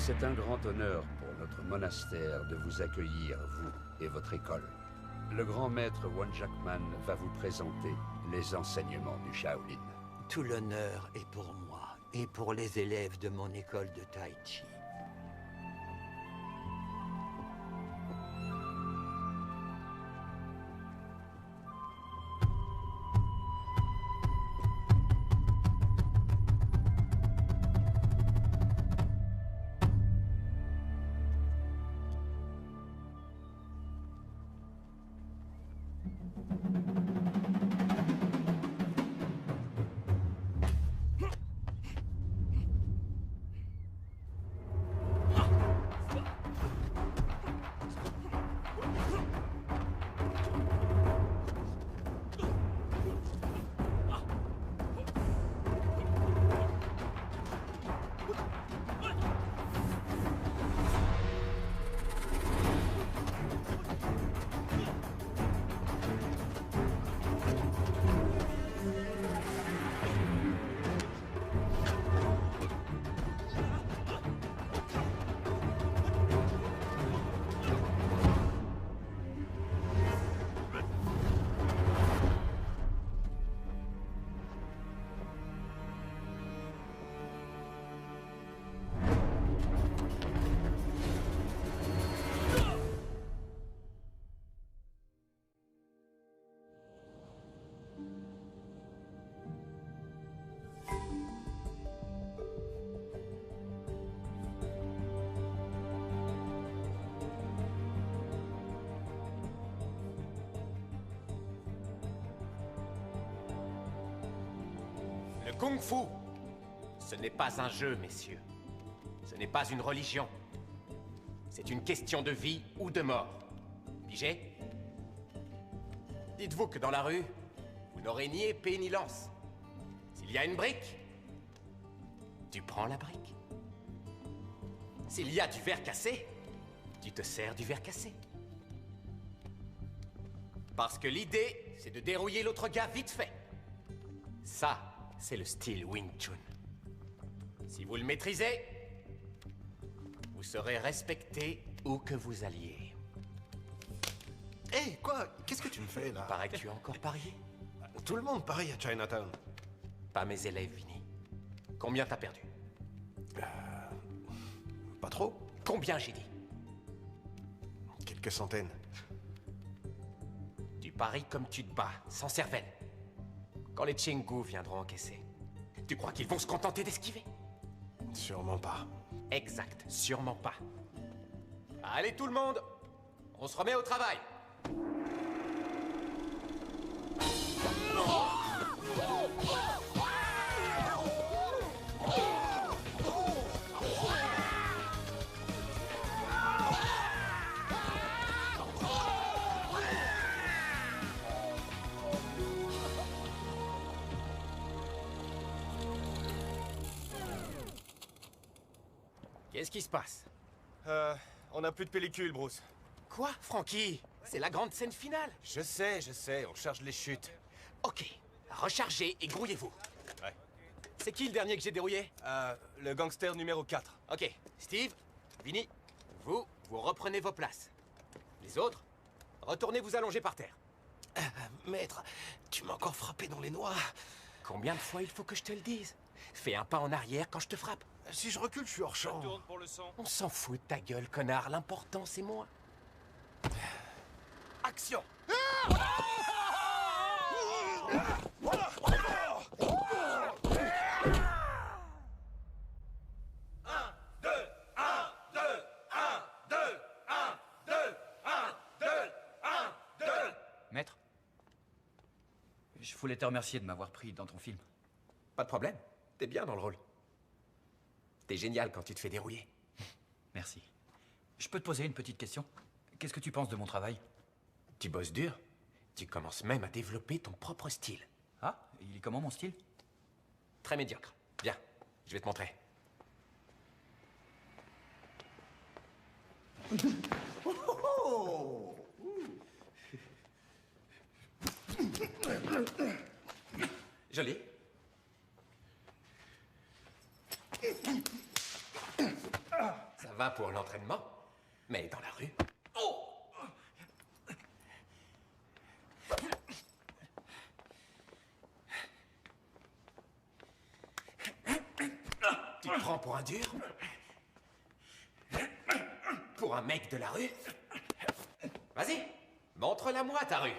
C'est un grand honneur pour notre monastère de vous accueillir, vous et votre école. Le grand maître Wan Jackman va vous présenter les enseignements du Shaolin. Tout l'honneur est pour moi et pour les élèves de mon école de Tai Chi. Le Kung-Fu, ce n'est pas un jeu, messieurs. Ce n'est pas une religion. C'est une question de vie ou de mort. Pigé? Dites-vous que dans la rue, vous n'aurez ni épée ni lance. S'il y a une brique, tu prends la brique. S'il y a du verre cassé, tu te sers du verre cassé. Parce que l'idée, c'est de dérouiller l'autre gars vite fait. Ça, c'est le style Wing Chun. Si vous le maîtrisez, vous serez respecté où que vous alliez. Hé, hey, quoi? Qu'est-ce que tu me fais, là? Paraît que tu as encore parié. Tout le monde parie à Chinatown. Pas mes élèves, Vinny. Combien t'as perdu? Pas trop. Combien, j'ai dit? Quelques centaines. Tu paries comme tu te bats, sans cervelle. Quand les Chingu viendront encaisser, tu crois qu'ils vont se contenter d'esquiver? Sûrement pas. Exact, sûrement pas. Allez tout le monde, on se remet au travail. Qu'est-ce qui se passe? On n'a plus de pellicule, Bruce. Quoi, Frankie? C'est la grande scène finale. Je sais, on charge les chutes. Ok, rechargez et grouillez-vous. Ouais. C'est qui le dernier que j'ai dérouillé? Le gangster numéro 4. Ok, Steve, Vinny, vous reprenez vos places. Les autres, retournez vous allonger par terre. Maître, tu m'as encore frappé dans les noix. Combien de fois il faut que je te le dise? Fais un pas en arrière quand je te frappe. Si je recule, je suis hors champ. Tourne pour le son. On s'en fout de ta gueule, connard. L'important, c'est moi. Action! Maître, je voulais te remercier de m'avoir pris dans ton film. Pas de problème. T'es bien dans le rôle. T'es génial quand tu te fais dérouiller. Merci. Je peux te poser une petite question? Qu'est-ce que tu penses de mon travail? Tu bosses dur. Tu commences même à développer ton propre style. Ah, il est comment mon style? Très médiocre. Viens, je vais te montrer. Joli. ça pour l'entraînement. Mais dans la rue... Oh! Tu te prends pour un dur? Pour un mec de la rue? Vas-y, montre-la-moi ta rue.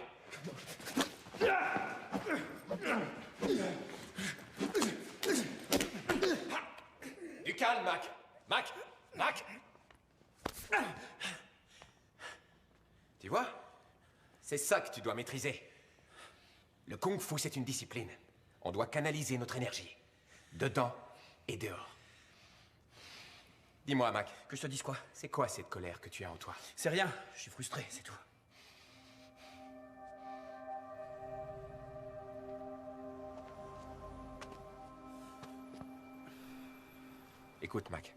Du calme, Mac. Mac. Tu vois? C'est ça que tu dois maîtriser. Le kung-fu, c'est une discipline. On doit canaliser notre énergie. Dedans et dehors. Dis-moi, Mac. Que je te dise quoi? C'est quoi cette colère que tu as en toi? C'est rien, je suis frustré, c'est tout. Écoute, Mac.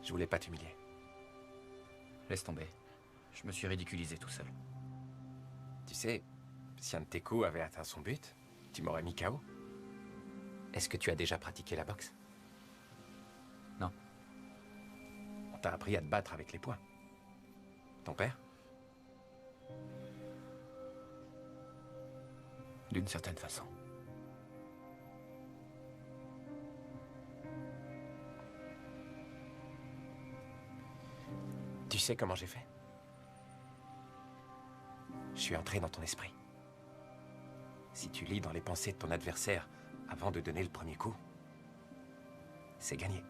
Je voulais pas t'humilier. Laisse tomber. Je me suis ridiculisé tout seul. Tu sais, si un de tes coups avait atteint son but, tu m'aurais mis KO. Est-ce que tu as déjà pratiqué la boxe? Non. On t'a appris à te battre avec les poings. Ton père? D'une certaine façon. Tu sais comment j'ai fait? Je suis entré dans ton esprit. Si tu lis dans les pensées de ton adversaire avant de donner le premier coup, c'est gagné.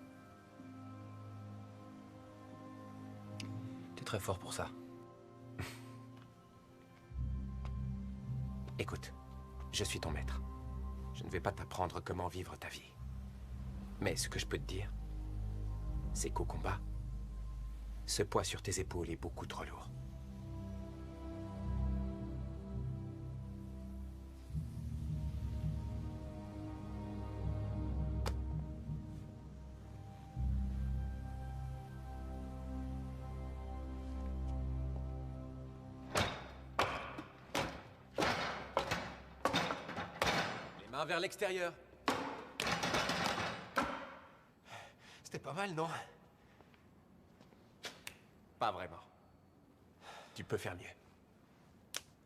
T'es très fort pour ça. Écoute, je suis ton maître. Je ne vais pas t'apprendre comment vivre ta vie. Mais ce que je peux te dire, c'est qu'au combat, ce poids sur tes épaules est beaucoup trop lourd. Les mains vers l'extérieur. C'était pas mal, non? Pas vraiment. Tu peux faire mieux.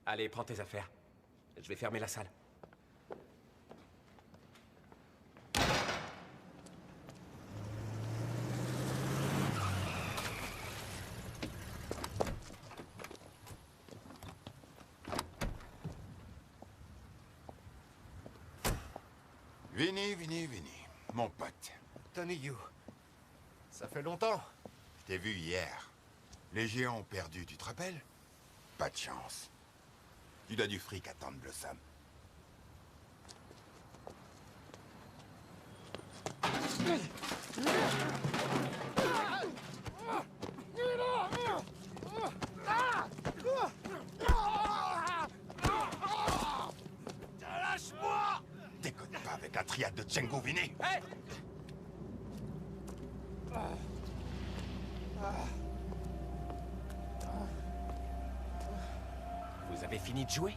Allez, prends tes affaires. Je vais fermer la salle. Vinny, mon pote. Tony Yu. Ça fait longtemps. Je t'ai vu hier. Les géants ont perdu, tu te rappelles? Pas de chance. Tu dois du fric à tante Blossom. Lâche-moi! Déconne pas avec la triade de Tchengu, Vinny. Hey! Vous avez fini de jouer?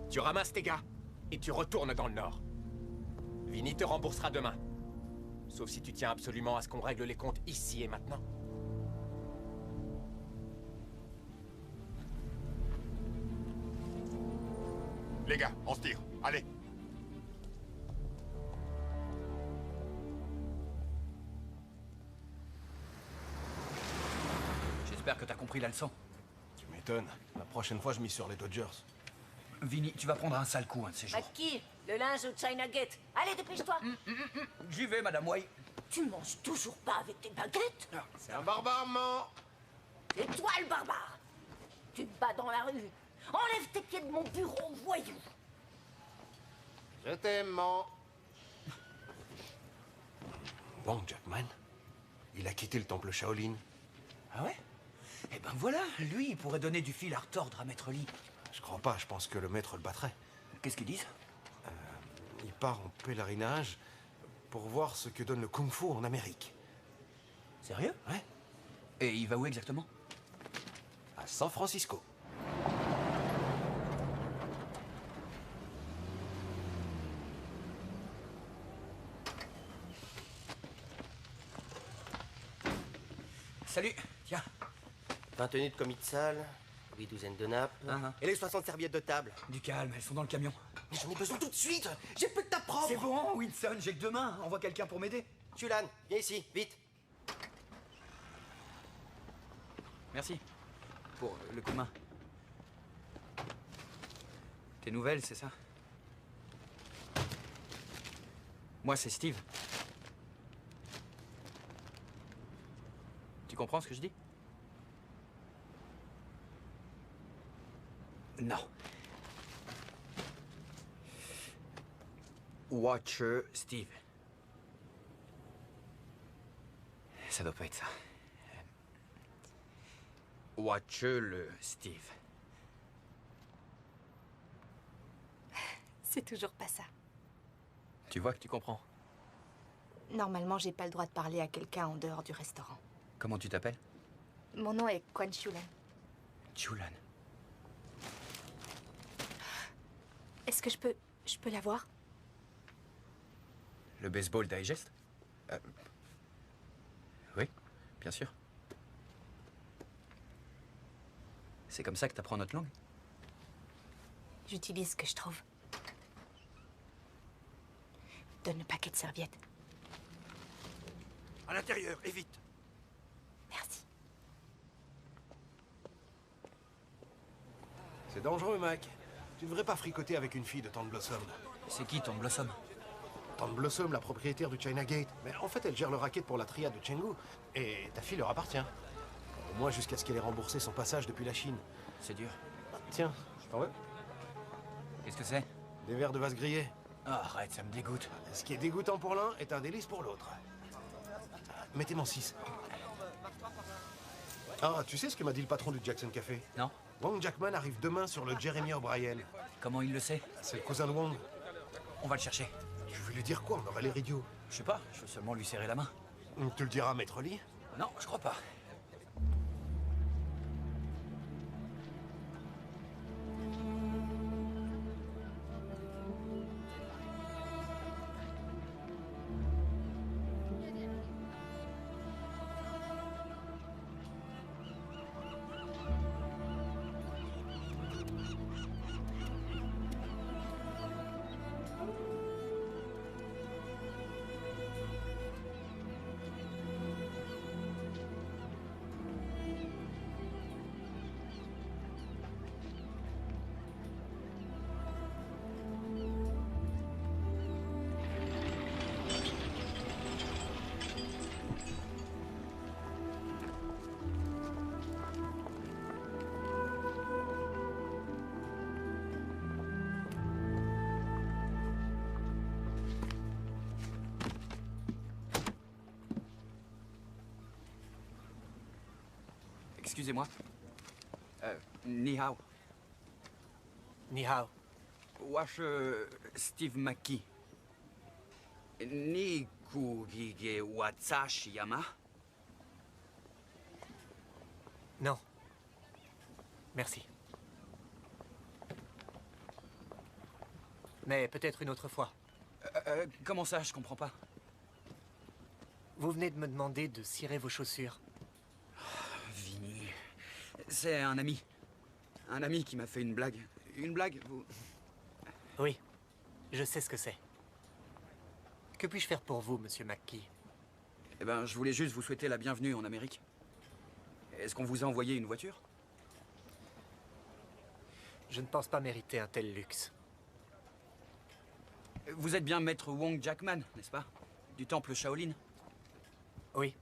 Tu ramasses tes gars et tu retournes dans le nord. Vinny te remboursera demain. Sauf si tu tiens absolument à ce qu'on règle les comptes ici et maintenant. Les gars, on se tire. Allez. J'espère que t'as compris la leçon. Tu m'étonnes. La prochaine fois, je mise sur les Dodgers. Vinny, tu vas prendre un sale coup un de ces jours. Maki, le linge au China Gate. Allez, dépêche-toi. J'y vais, Madame Wai. Tu manges toujours pas avec tes baguettes? C'est un barbarement. C'est toi le barbare. Tu te bats dans la rue. Enlève tes pieds de mon bureau, voyou. Je t'aime, man. Bon, Jackman, il a quitté le temple Shaolin. Ah ouais? Eh ben voilà, lui, il pourrait donner du fil à retordre à Maître Lee. Je crois pas, je pense que le maître le battrait. Qu'est-ce qu'ils disent? Il part en pèlerinage pour voir ce que donne le kung-fu en Amérique. Sérieux? Ouais. Et il va où exactement? À San Francisco. Salut, tiens. 20 tenues de commis de salle, 8 douzaines de nappes, et les 60 serviettes de table. Du calme, elles sont dans le camion. Mais j'en ai besoin tout de suite. J'ai plus de table propre. C'est bon, Winston, j'ai que 2 mains. Envoie quelqu'un pour m'aider. Chulan, viens ici, vite. Merci. Pour le coup de main. Tes nouvelles, c'est ça? Moi, c'est Steve. Tu comprends ce que je dis? Non. Watcher Steve. Ça doit pas être ça. Watcher le Steve. C'est toujours pas ça. Tu vois que tu comprends. Normalement, j'ai pas le droit de parler à quelqu'un en dehors du restaurant. Comment tu t'appelles? Mon nom est Quan Chulan. Chulan. Est-ce que je peux la voir? Le Baseball Digest? Oui, bien sûr. C'est comme ça que t'apprends notre langue? J'utilise ce que je trouve. Donne le paquet de serviettes. À l'intérieur, et vite. Merci. C'est dangereux, Mac. Tu devrais pas fricoter avec une fille de Tante Blossom. C'est qui ton Blossom? Tante Blossom, la propriétaire du China Gate. Mais en fait, elle gère le racket pour la triade de Chengdu. Et ta fille leur appartient. Au moins jusqu'à ce qu'elle ait remboursé son passage depuis la Chine. C'est dur. Tiens, je t'en veux. Qu'est-ce que c'est? Des verres de vase grillés. Ah, arrête, ça me dégoûte. Ce qui est dégoûtant pour l'un est un délice pour l'autre. Mettez-m'en 6. Ah, tu sais ce que m'a dit le patron du Jackson Café? Non? Wong Jackman arrive demain sur le Jeremy O'Brien. Comment il le sait? C'est le cousin de Wong. On va le chercher. Je veux lui dire quoi? On aurait l'air idiot. Je sais pas, je veux seulement lui serrer la main. Tu le diras à Maître Lee? Non, je crois pas. Excusez-moi. Ni hao. Ni hao. Wash Steve McKee. Ni kugige watsashi yama. Non. Merci. Mais peut-être une autre fois. Comment ça, je comprends pas. Vous venez de me demander de cirer vos chaussures. Vinny. C'est un ami. Un ami qui m'a fait une blague. Une blague, vous... Oui, je sais ce que c'est. Que puis-je faire pour vous, monsieur McKee? Eh ben, je voulais juste vous souhaiter la bienvenue en Amérique. Est-ce qu'on vous a envoyé une voiture? Je ne pense pas mériter un tel luxe. Vous êtes bien maître Wong Jackman, n'est-ce pas? Du temple Shaolin? Oui.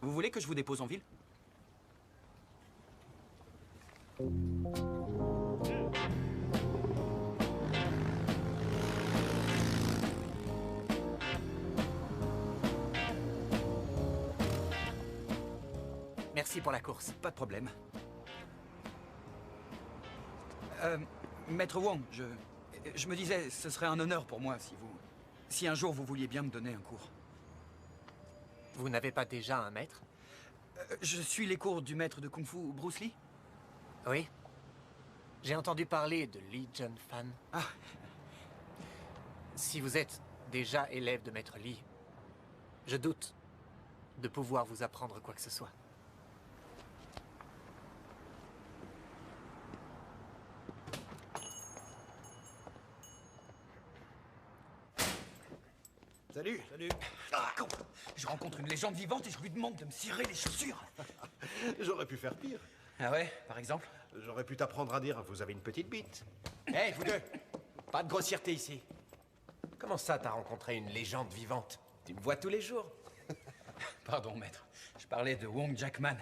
Vous voulez que je vous dépose en ville? Merci. Merci pour la course. Pas de problème. Maître Wong, je me disais, ce serait un honneur pour moi si un jour vous vouliez bien me donner un cours. Vous n'avez pas déjà un maître? Je suis les cours du maître de Kung Fu, Bruce Lee. Oui. J'ai entendu parler de Lee Jun Fan. Ah. Si vous êtes déjà élève de maître Lee, je doute de pouvoir vous apprendre quoi que ce soit. Salut. Salut. Ah, con. Je rencontre une légende vivante et je lui demande de me cirer les chaussures. J'aurais pu faire pire. Ah ouais, par exemple? J'aurais pu t'apprendre à dire « vous avez une petite bite ». Hé, vous deux! Pas de grossièreté ici. Comment ça, t'as rencontré une légende vivante? Tu me vois tous les jours. Pardon, maître. Je parlais de Wong Jackman.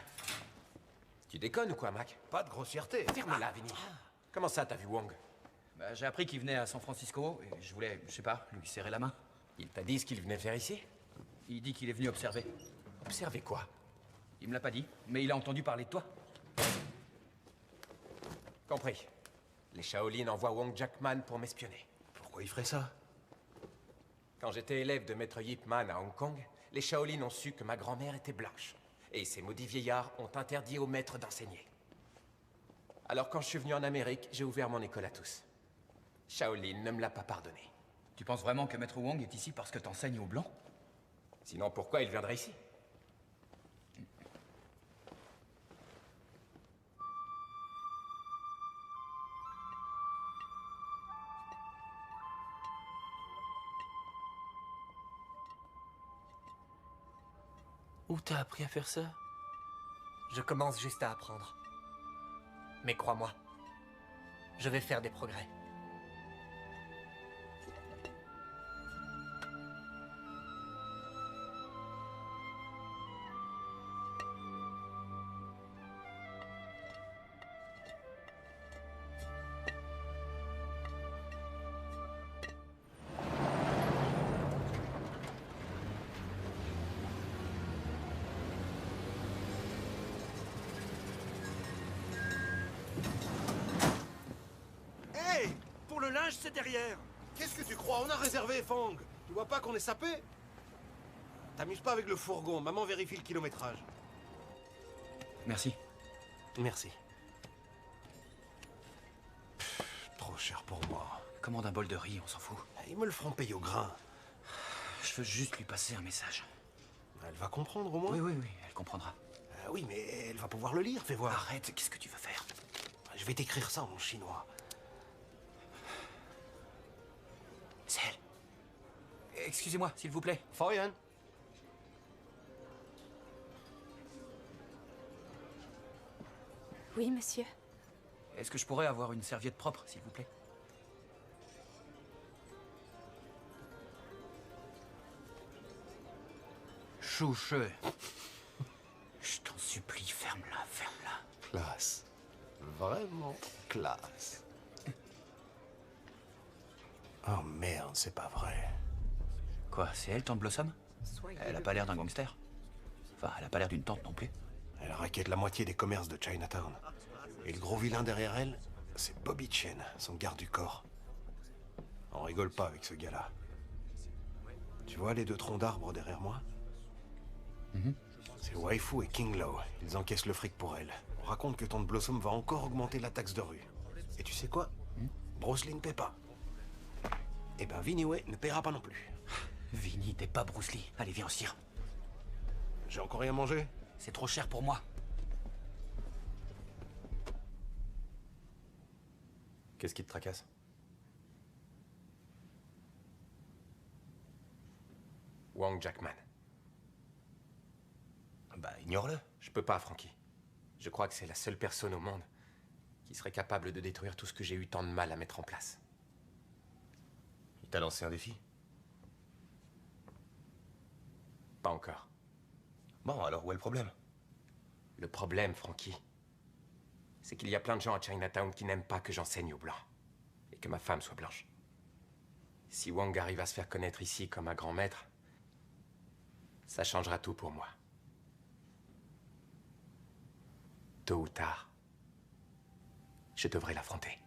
Tu déconnes ou quoi, Mac? Pas de grossièreté. Ferme-la, Vinny. Comment ça, t'as vu Wong? Bah, j'ai appris qu'il venait à San Francisco et je voulais, je sais pas, lui serrer la main. Il t'a dit ce qu'il venait faire ici? Il dit qu'il est venu observer. Observer quoi? Il me l'a pas dit, mais il a entendu parler de toi. Compris. Les Shaolin envoient Wong Jackman pour m'espionner. Pourquoi il ferait ça? Quand j'étais élève de maître Yip Man à Hong Kong, les Shaolin ont su que ma grand-mère était blanche. Et ces maudits vieillards ont interdit aux maîtres d'enseigner. Alors quand je suis venu en Amérique, j'ai ouvert mon école à tous. Shaolin ne me l'a pas pardonné. Tu penses vraiment que maître Wong est ici parce que t'enseignes aux blancs? Sinon pourquoi il viendrait ici? Où t'as appris à faire ça? Je commence juste à apprendre. Mais crois-moi, je vais faire des progrès. C'est derrière. Qu'est-ce que tu crois? On a réservé, Fang. Tu vois pas qu'on est sapé? T'amuses pas avec le fourgon. Maman vérifie le kilométrage. Merci. Merci. Trop cher pour moi. Commande un bol de riz, on s'en fout. Ils me le feront payer au grain. Je veux juste lui passer un message. Elle va comprendre au moins? Oui, elle comprendra. Oui, mais elle va pouvoir le lire, fais voir. Arrête, qu'est-ce que tu veux faire? Je vais t'écrire ça en chinois. C'est elle. Excusez-moi, s'il vous plaît. Foyan. Oui, monsieur. Est-ce que je pourrais avoir une serviette propre, s'il vous plaît? Chouche. Je t'en supplie, ferme-la, ferme-la. Classe. Vraiment classe. Oh merde, c'est pas vrai. Quoi, c'est elle, Tante Blossom? Elle a pas l'air d'un gangster. Enfin, elle a pas l'air d'une tante non plus. Elle raquette la moitié des commerces de Chinatown. Et le gros vilain derrière elle, c'est Bobby Chen, son garde du corps. On rigole pas avec ce gars-là. Tu vois les deux troncs d'arbres derrière moi? C'est Waifu et King Lo. Ils encaissent le fric pour elle. On raconte que Tante Blossom va encore augmenter la taxe de rue. Et tu sais quoi? Bruce Lee ne paie pas. Eh ben, Vinny Wei ne paiera pas non plus. Vinny, t'es pas Bruce Lee. Allez, viens, on se tire. J'ai encore rien mangé? C'est trop cher pour moi. Qu'est-ce qui te tracasse? Wong Jackman. Bah, ignore-le. Je peux pas, Frankie. Je crois que c'est la seule personne au monde qui serait capable de détruire tout ce que j'ai eu tant de mal à mettre en place. Il t'a lancé un défi? Pas encore. Bon, alors où est le problème? Le problème, Frankie, c'est qu'il y a plein de gens à Chinatown qui n'aiment pas que j'enseigne aux Blancs. Et que ma femme soit blanche. Si Wong arrive à se faire connaître ici comme un grand maître, ça changera tout pour moi. Tôt ou tard, je devrais l'affronter.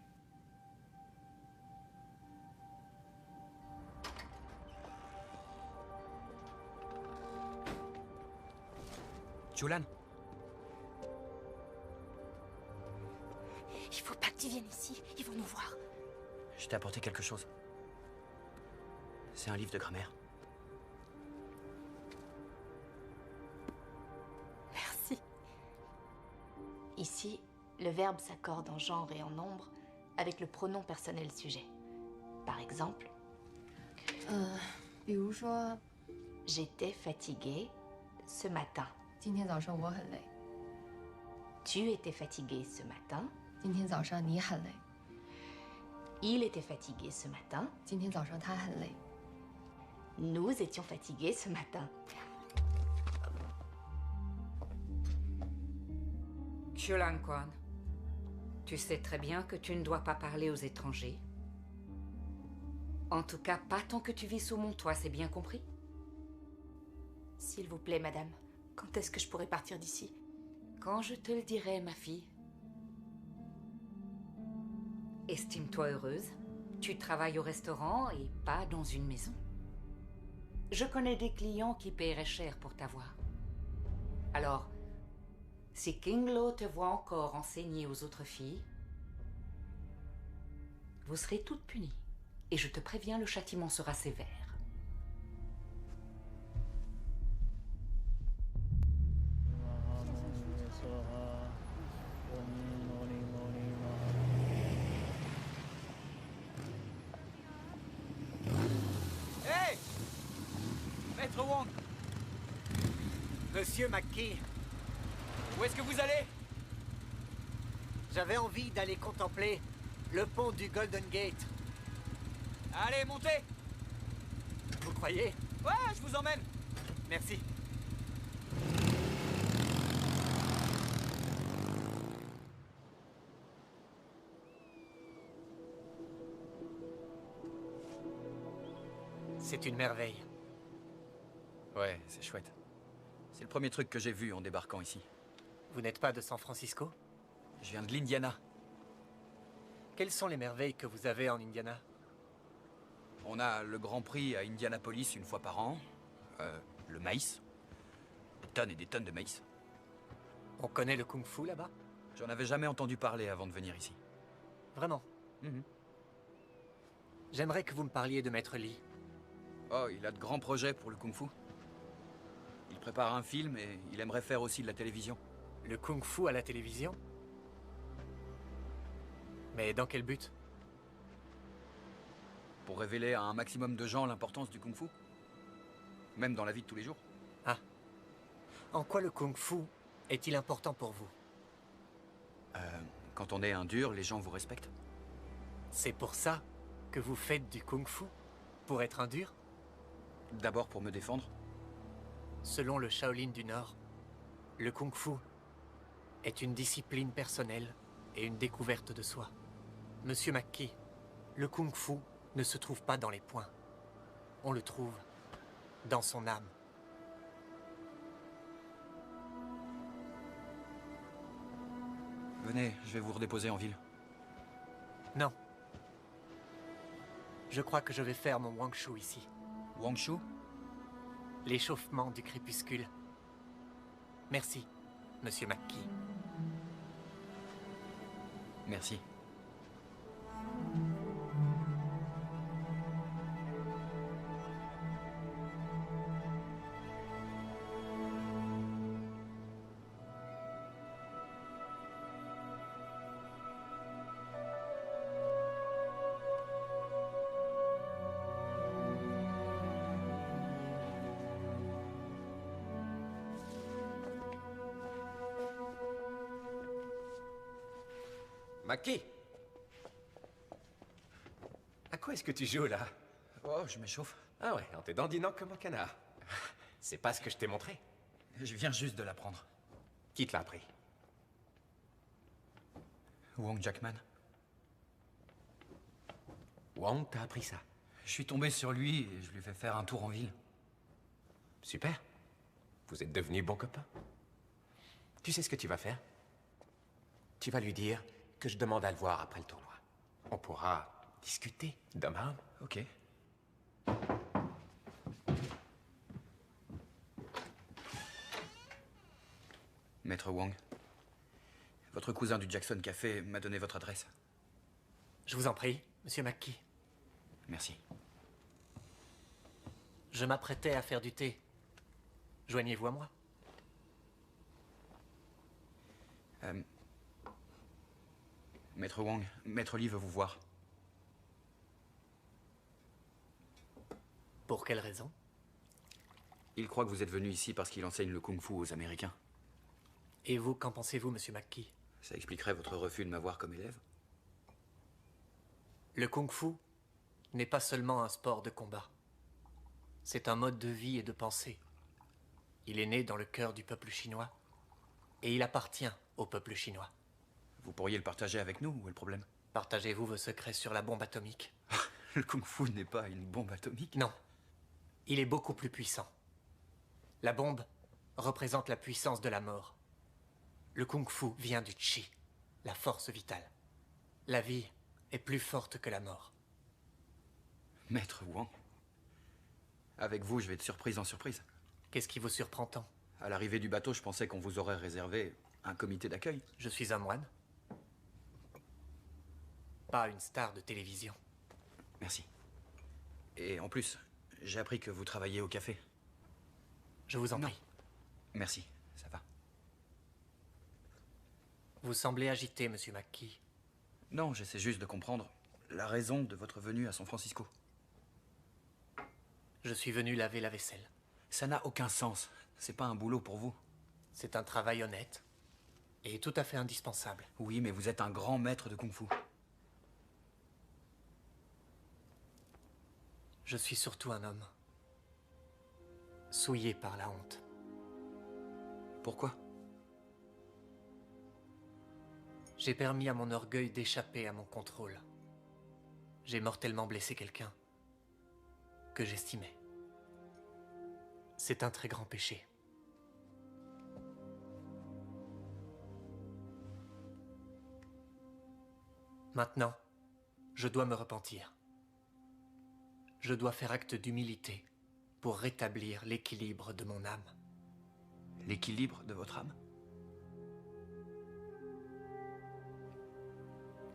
Julan, Il faut pas que tu viennes ici, ils vont nous voir. je t'ai apporté quelque chose. C'est un livre de grammaire. Merci. Ici, le verbe s'accorde en genre et en nombre avec le pronom personnel sujet. Par exemple, 比如说 j'étais fatiguée ce matin. 今天早上我很累， Tu étais fatigué ce matin. 今天早上你很累， Il était fatigué ce matin. 今天早上他很累， Nous étions fatigués ce matin. Xulan Quan, tu sais très bien que tu ne dois pas parler aux étrangers. En tout cas, pas tant que tu vis sous mon toit, c'est bien compris? S'il vous plaît, madame, quand est-ce que je pourrais partir d'ici? Quand je te le dirai, ma fille. Estime-toi heureuse. Tu travailles au restaurant et pas dans une maison. Je connais des clients qui paieraient cher pour t'avoir. Alors, si King Lo te voit encore enseigner aux autres filles, vous serez toutes punies. Et je te préviens, le châtiment sera sévère. Hé! Maître Wang! Monsieur McKee, Où est-ce que vous allez? j'avais envie d'aller contempler le pont du Golden Gate. Allez, montez! Vous croyez? Ouais, je vous emmène! Merci. C'est une merveille. Ouais, c'est chouette. C'est le premier truc que j'ai vu en débarquant ici. Vous n'êtes pas de San Francisco? Je viens de l'Indiana. Quelles sont les merveilles que vous avez en Indiana? On a le Grand Prix à Indianapolis une fois par an. Le maïs. Des tonnes et des tonnes de maïs. On connaît le kung-fu là-bas? J'en avais jamais entendu parler avant de venir ici. Vraiment? J'aimerais que vous me parliez de Maître Lee. Oh, il a de grands projets pour le kung-fu. Il prépare un film et il aimerait faire aussi de la télévision. Le kung-fu à la télévision? Mais dans quel but? Pour révéler à un maximum de gens l'importance du kung-fu. Même dans la vie de tous les jours. Ah. En quoi le kung-fu est-il important pour vous? Quand on est un dur, les gens vous respectent. C'est pour ça que vous faites du kung-fu? Pour être un dur? D'abord pour me défendre. Selon le Shaolin du Nord, le kung-fu est une discipline personnelle et une découverte de soi. Monsieur McKee, le kung-fu ne se trouve pas dans les poings. On le trouve dans son âme. Venez, je vais vous redéposer en ville. Non. Je crois que je vais faire mon Wang Shu ici. Wang Shu? L'échauffement du crépuscule. Merci, Monsieur McKee. Merci. McKee! À quoi est-ce que tu joues, là? Oh, je m'échauffe. Ah ouais, en te dandinant comme un canard. C'est pas ce que je t'ai montré. Je viens juste de l'apprendre. Qui te l'a appris? Wang Jackman. Wang t'a appris ça? Je suis tombé sur lui et je lui ai fait faire un tour en ville. Super. Vous êtes devenus bons copains. Tu sais ce que tu vas faire? Tu vas lui dire que je demande à le voir après le tournoi. On pourra discuter d'homme à homme. Ok. Maître Wang, votre cousin du Jackson Café m'a donné votre adresse. Je vous en prie, Monsieur McKee. Merci. Je m'apprêtais à faire du thé. Joignez-vous à moi. Maître Wang, Maître Lee veut vous voir. Pour quelle raison? Il croit que vous êtes venu ici parce qu'il enseigne le kung-fu aux Américains. Et vous, qu'en pensez-vous, Monsieur McKee? Ça expliquerait votre refus de m'avoir comme élève? Le kung-fu n'est pas seulement un sport de combat. C'est un mode de vie et de pensée. Il est né dans le cœur du peuple chinois. Et il appartient au peuple chinois. Vous pourriez le partager avec nous, où est le problème? Partagez-vous vos secrets sur la bombe atomique? Le kung-fu n'est pas une bombe atomique? Non. Il est beaucoup plus puissant. La bombe représente la puissance de la mort. Le kung-fu vient du chi, la force vitale. La vie est plus forte que la mort. Maître Wang, avec vous, je vais de surprise en surprise. Qu'est-ce qui vous surprend tant? À l'arrivée du bateau, je pensais qu'on vous aurait réservé un comité d'accueil. Je suis un moine. Pas une star de télévision. Merci. Et en plus, j'ai appris que vous travaillez au café. Je vous en prie. Merci, ça va. Vous semblez agité, Monsieur McKee. Non, j'essaie juste de comprendre la raison de votre venue à San Francisco. Je suis venu laver la vaisselle. Ça n'a aucun sens. C'est pas un boulot pour vous. C'est un travail honnête et tout à fait indispensable. Oui, mais vous êtes un grand maître de kung-fu. Je suis surtout un homme. Souillé par la honte. Pourquoi? J'ai permis à mon orgueil d'échapper à mon contrôle. J'ai mortellement blessé quelqu'un que j'estimais. C'est un très grand péché. Maintenant, je dois me repentir. Je dois faire acte d'humilité pour rétablir l'équilibre de mon âme. L'équilibre de votre âme?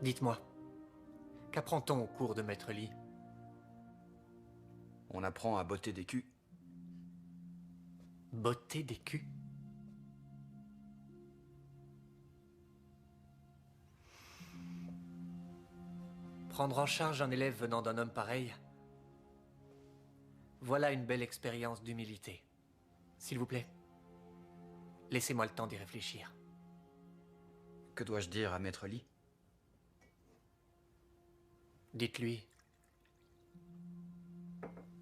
Dites-moi, qu'apprend-on au cours de Maître Lee? On apprend à botter des culs. Botter des culs? Prendre en charge un élève venant d'un homme pareil, voilà une belle expérience d'humilité. S'il vous plaît, laissez-moi le temps d'y réfléchir. Que dois-je dire à Maître Lee? Dites-lui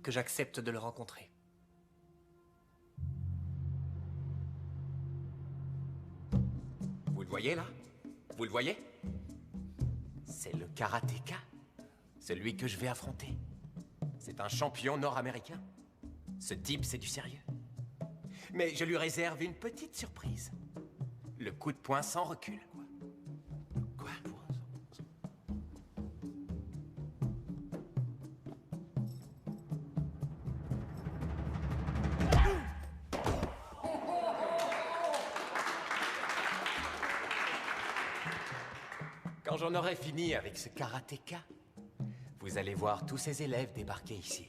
que j'accepte de le rencontrer. Vous le voyez là? Vous le voyez? C'est le karatéka, celui que je vais affronter. C'est un champion nord-américain. Ce type, c'est du sérieux. Mais je lui réserve une petite surprise. Le coup de poing sans recul. Quoi? Quand j'en aurai fini avec ce karatéka, vous allez voir tous ces élèves débarquer ici.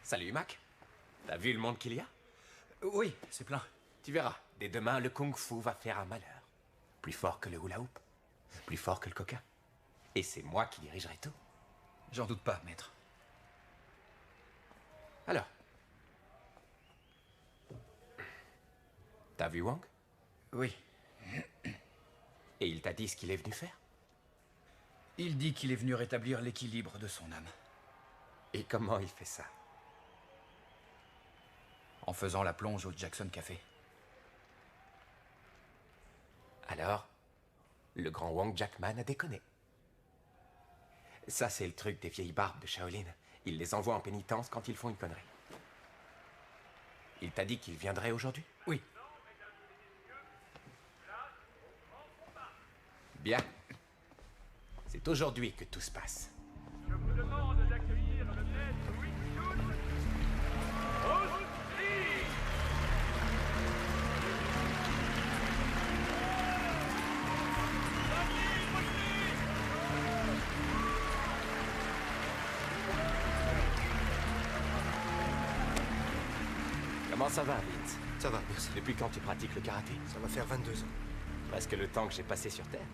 Salut, Mac. T'as vu le monde qu'il y a? Oui, c'est plein. Tu verras, dès demain, le kung-fu va faire un malheur. Plus fort que le hula-hoop, plus fort que le coca. Et c'est moi qui dirigerai tout. J'en doute pas, maître. Alors, t'as vu Wang? Oui. Et il t'a dit ce qu'il est venu faire? Il dit qu'il est venu rétablir l'équilibre de son âme. Et comment il fait ça? En faisant la plonge au Jackson Café. Alors, le grand Wang Jackman a déconné. Ça, c'est le truc des vieilles barbes de Shaolin. Il les envoie en pénitence quand ils font une connerie. Il t'a dit qu'il viendrait aujourd'hui? Oui. Bien. C'est aujourd'hui que tout se passe. Je vous demande d'accueillir le maître Wing Chun au ski. Comment ça va, Vince? Ça va, merci. Depuis quand tu pratiques le karaté? Ça va faire 22 ans. Presque le temps que j'ai passé sur Terre.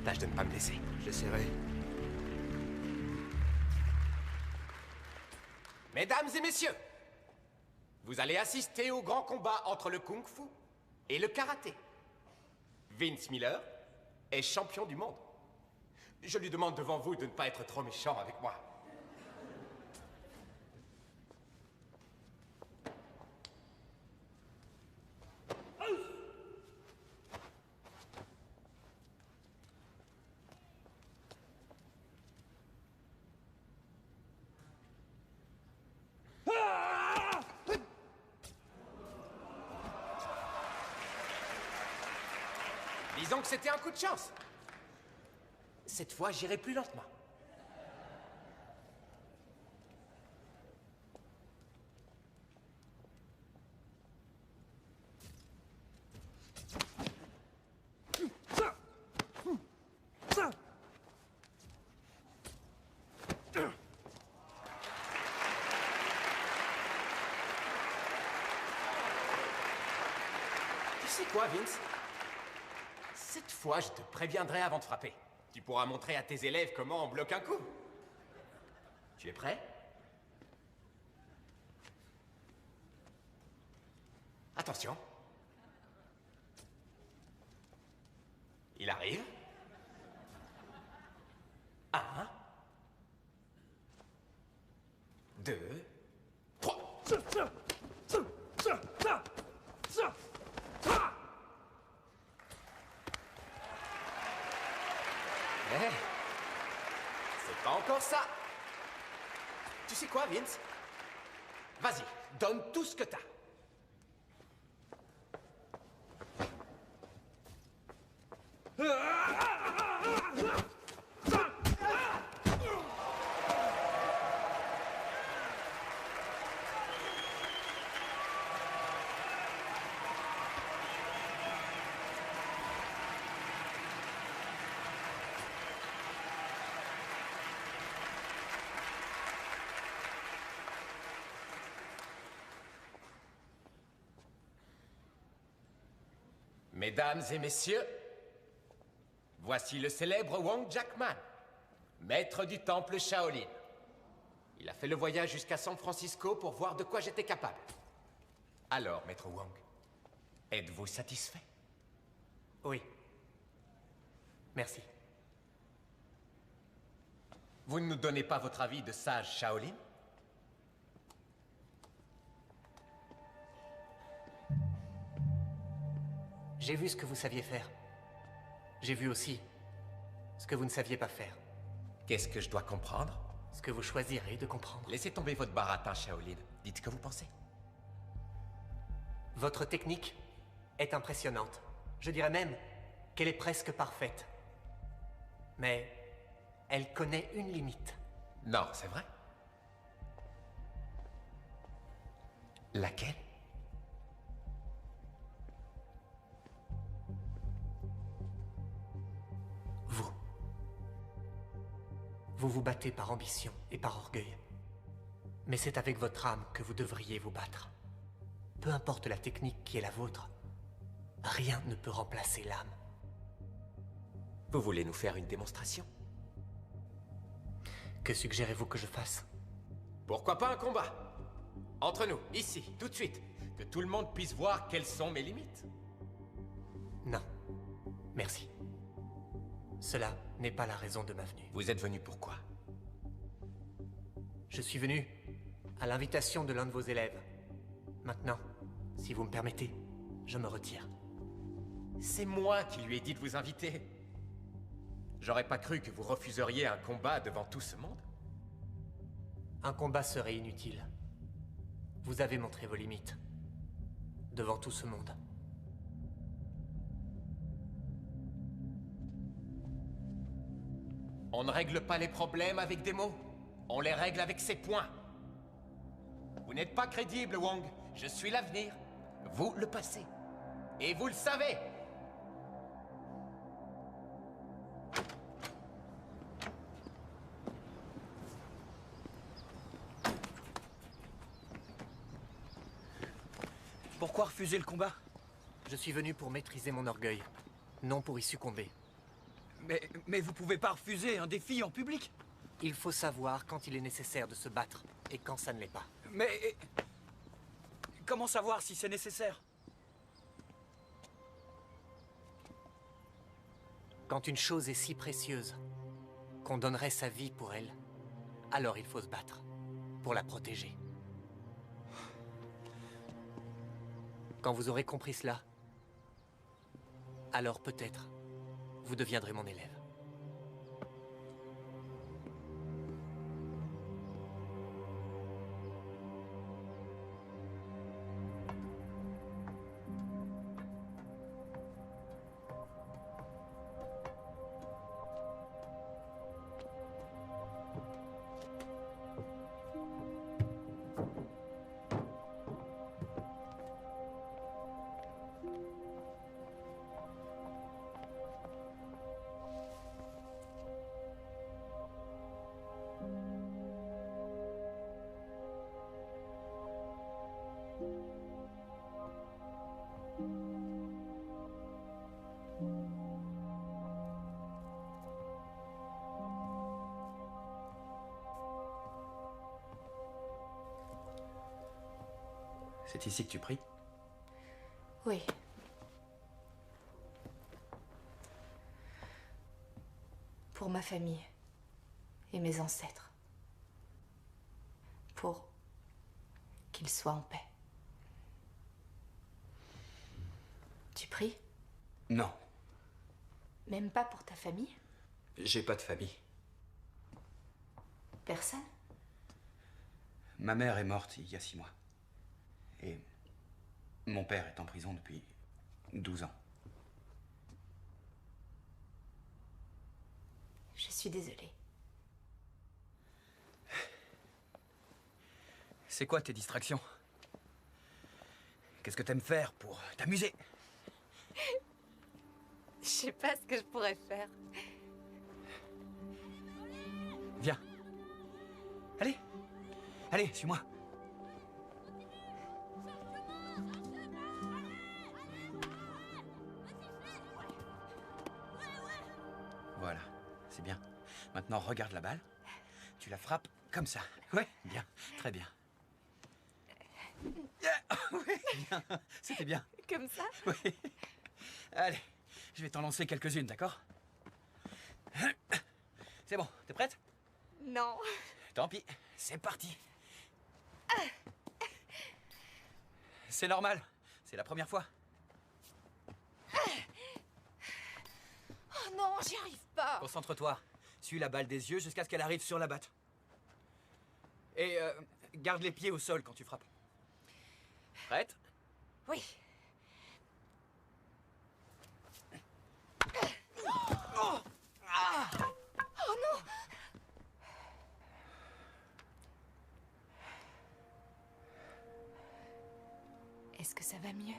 Tâche de ne pas me laisser. J'essaierai. Mesdames et messieurs, vous allez assister au grand combat entre le Kung Fu et le karaté. Vince Miller est champion du monde. Je lui demande devant vous de ne pas être trop méchant avec moi. Disons que c'était un coup de chance. Cette fois, j'irai plus lentement. Tu sais quoi, Vince? Cette fois, je te préviendrai avant de frapper. Tu pourras montrer à tes élèves comment on bloque un coup. Tu es prêt? Attention. Il arrive. 1, 2, 3. Eh, c'est pas encore ça. Tu sais quoi, Vince? Vas-y, donne tout ce que t'as. Mesdames et messieurs, voici le célèbre Wang Jackman, maître du temple Shaolin. Il a fait le voyage jusqu'à San Francisco pour voir de quoi j'étais capable. Alors, maître Wang, êtes-vous satisfait? Oui. Merci. Vous ne nous donnez pas votre avis de sage Shaolin? J'ai vu ce que vous saviez faire. J'ai vu aussi ce que vous ne saviez pas faire. Qu'est-ce que je dois comprendre? Ce que vous choisirez de comprendre. Laissez tomber votre baratin, Shaolin. Dites ce que vous pensez. Votre technique est impressionnante. Je dirais même qu'elle est presque parfaite. Mais elle connaît une limite. Non, c'est vrai. Laquelle? Vous vous battez par ambition et par orgueil. Mais c'est avec votre âme que vous devriez vous battre. Peu importe la technique qui est la vôtre, rien ne peut remplacer l'âme. Vous voulez nous faire une démonstration? Que suggérez-vous que je fasse? Pourquoi pas un combat? Entre nous, ici, tout de suite. Que tout le monde puisse voir quelles sont mes limites. Non. Merci. Cela n'est pas la raison de ma venue. Vous êtes venu pourquoi? Je suis venu À l'invitation de l'un de vos élèves. Maintenant, si vous me permettez, je me retire. C'est moi qui lui ai dit de vous inviter. J'aurais pas cru que vous refuseriez un combat devant tout ce monde. Un combat serait inutile. Vous avez montré vos limites. Devant tout ce monde. On ne règle pas les problèmes avec des mots. On les règle avec ses poings. Vous n'êtes pas crédible, Wong. Je suis l'avenir. Vous, le passé. Et vous le savez. Pourquoi refuser le combat? Je suis venu pour maîtriser mon orgueil, non pour y succomber. Mais vous pouvez pas refuser un défi en public. Il faut savoir quand il est nécessaire de se battre et quand ça ne l'est pas. Mais comment savoir si c'est nécessaire? Quand une chose est si précieuse qu'on donnerait sa vie pour elle, alors il faut se battre pour la protéger. Quand vous aurez compris cela, alors peut-être vous deviendrez mon élève. C'est ici que tu pries? Oui. Pour ma famille et mes ancêtres. Pour qu'ils soient en paix. Tu pries? Non. Même pas pour ta famille? J'ai pas de famille. Personne? Ma mère est morte il y a 6 mois. Et mon père est en prison depuis 12 ans. Je suis désolée. C'est quoi tes distractions? Qu'est-ce que t'aimes faire pour t'amuser? Je sais pas ce que je pourrais faire. Viens. Allez. Allez, suis-moi. Voilà, c'est bien. Maintenant, regarde la balle. Tu la frappes comme ça. Ouais, bien, très bien. Oui, bien. C'était bien. Comme ça? Oui. Allez, je vais t'en lancer quelques-unes, d'accord? C'est bon, t'es prête? Non. Tant pis, c'est parti. C'est normal, c'est la première fois. Oh non, j'y arrive pas. Concentre-toi. Suis la balle des yeux jusqu'à ce qu'elle arrive sur la batte. Et garde les pieds au sol quand tu frappes. Prête? Oui. Oh, ah. Oh non! Est-ce que ça va mieux?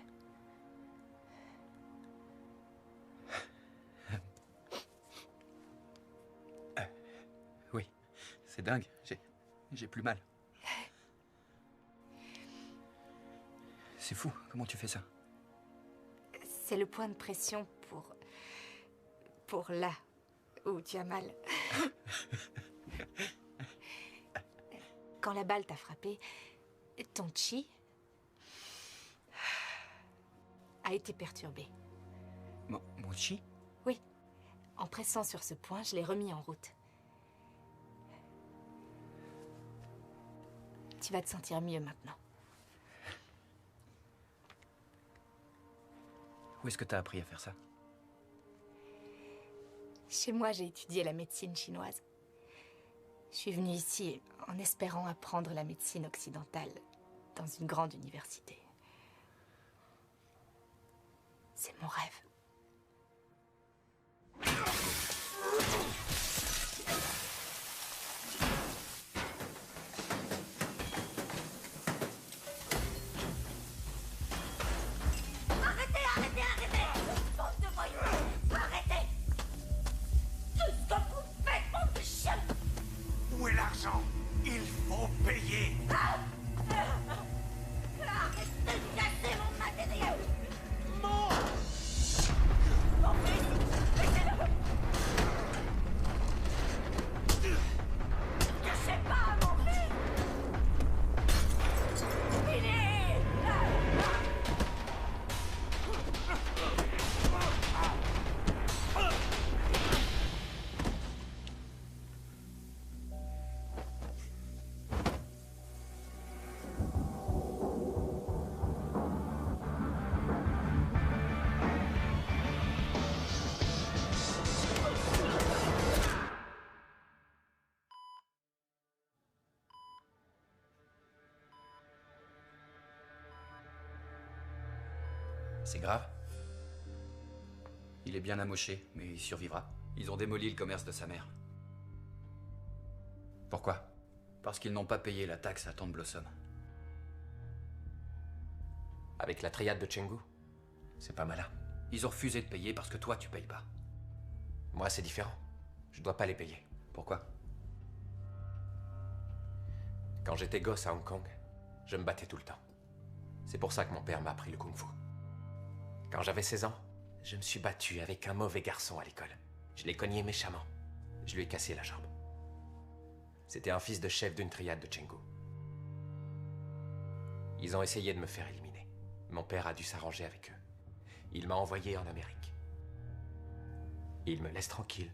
Oui, c'est dingue. J'ai plus mal. C'est fou, comment tu fais ça? C'est le point de pression pour là où tu as mal. Quand la balle t'a frappé, ton chi a été perturbé. Mon chi? Oui. En pressant sur ce point, je l'ai remis en route. Tu vas te sentir mieux maintenant. Où est-ce que t'as appris à faire ça? Chez moi, j'ai étudié la médecine chinoise. Je suis venue ici en espérant apprendre la médecine occidentale dans une grande université. C'est mon rêve. Arrêtez, arrêtez, arrêtez! Bande de voyous! Arrêtez! Tout ce que vous faites, bande de chiens! Où est l'argent? Il faut payer. Arrêtez de casser mon matériel! Non! Cachez pas mon fils! Fini! C'est grave. Il est bien amoché, mais il survivra. Ils ont démoli le commerce de sa mère. Pourquoi? Parce qu'ils n'ont pas payé la taxe à Tante Blossom. Avec la triade de Chenggu? C'est pas malin. Ils ont refusé de payer parce que toi, tu payes pas. Moi, c'est différent. Je dois pas les payer. Pourquoi? Quand j'étais gosse à Hong Kong, je me battais tout le temps. C'est pour ça que mon père m'a appris le kung-fu. Quand j'avais 16 ans, je me suis battu avec un mauvais garçon à l'école. Je l'ai cogné méchamment. Je lui ai cassé la jambe. C'était un fils de chef d'une triade de Chenggu. Ils ont essayé de me faire éliminer. Mon père a dû s'arranger avec eux. Il m'a envoyé en Amérique. Il me laisse tranquille.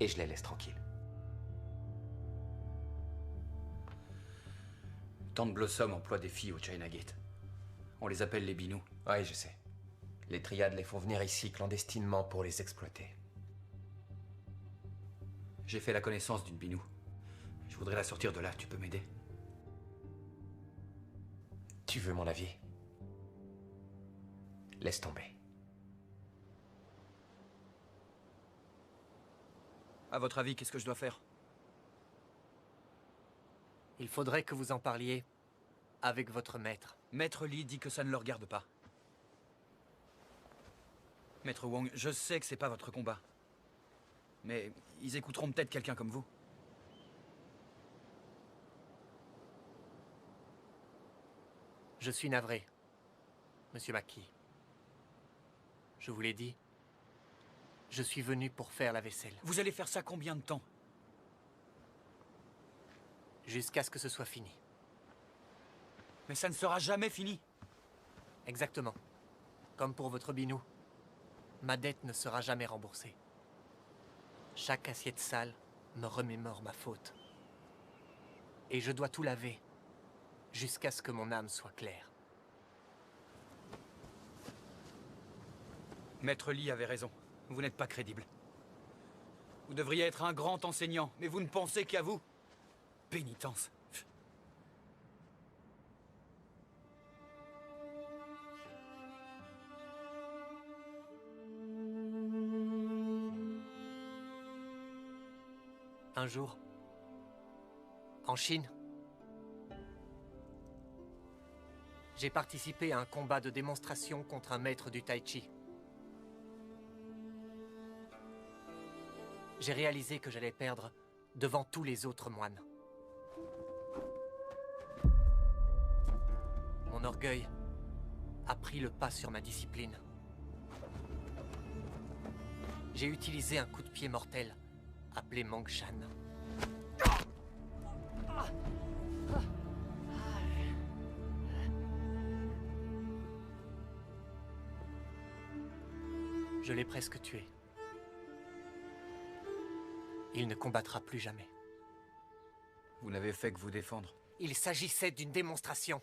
Et je les laisse tranquilles. Tante Blossom emploie des filles au China Gate. On les appelle les binous. Oui, je sais. Les triades les font venir ici clandestinement pour les exploiter. J'ai fait la connaissance d'une binou. Je voudrais la sortir de là. Tu peux m'aider? Tu veux mon avis? Laisse tomber. À votre avis, qu'est-ce que je dois faire? Il faudrait que vous en parliez avec votre maître. Maître Lee dit que ça ne le regarde pas. Maître Wong, je sais que c'est pas votre combat. Mais ils écouteront peut-être quelqu'un comme vous. Je suis navré, Monsieur Mackie. Je vous l'ai dit, je suis venu pour faire la vaisselle. Vous allez faire ça combien de temps? Jusqu'à ce que ce soit fini. Mais ça ne sera jamais fini. Exactement. Comme pour votre binou. Ma dette ne sera jamais remboursée. Chaque assiette sale me remémore ma faute. Et je dois tout laver jusqu'à ce que mon âme soit claire. Maître Lee avait raison. Vous n'êtes pas crédible. Vous devriez être un grand enseignant, mais vous ne pensez qu'à vous. Pénitence. Un jour, en Chine, j'ai participé à un combat de démonstration contre un maître du tai chi. J'ai réalisé que j'allais perdre devant tous les autres moines. Mon orgueil a pris le pas sur ma discipline. J'ai utilisé un coup de pied mortel appelé Mongshan. Je l'ai presque tué. Il ne combattra plus jamais. Vous n'avez fait que vous défendre. Il s'agissait d'une démonstration.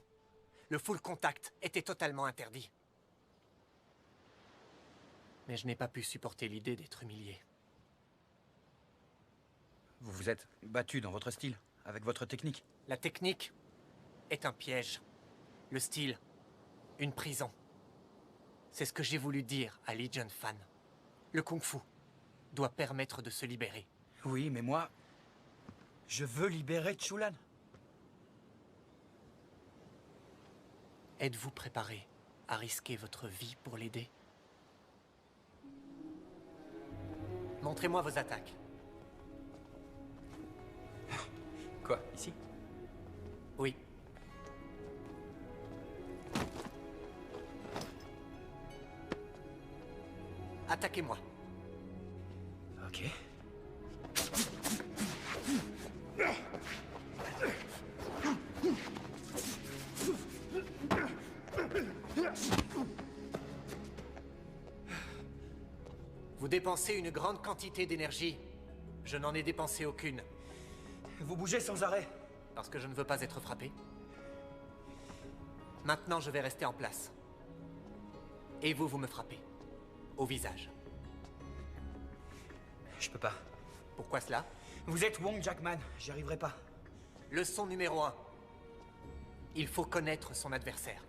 Le full contact était totalement interdit. Mais je n'ai pas pu supporter l'idée d'être humilié. Vous vous êtes battu dans votre style, avec votre technique. La technique est un piège. Le style, une prison. C'est ce que j'ai voulu dire à Legion Fan. Le kung-fu doit permettre de se libérer. Oui, mais moi, je veux libérer Chulan. Êtes-vous préparé à risquer votre vie pour l'aider? Montrez-moi vos attaques. Quoi, ici? Oui. Attaquez-moi. Ok. Vous dépensez une grande quantité d'énergie. Je n'en ai dépensé aucune. Vous bougez sans arrêt. Parce que je ne veux pas être frappé. Maintenant, je vais rester en place. Et vous, vous me frappez. Au visage. Je peux pas. Pourquoi cela? Vous êtes Wong Jackman, j'y arriverai pas. Leçon numéro 1. Il faut connaître son adversaire.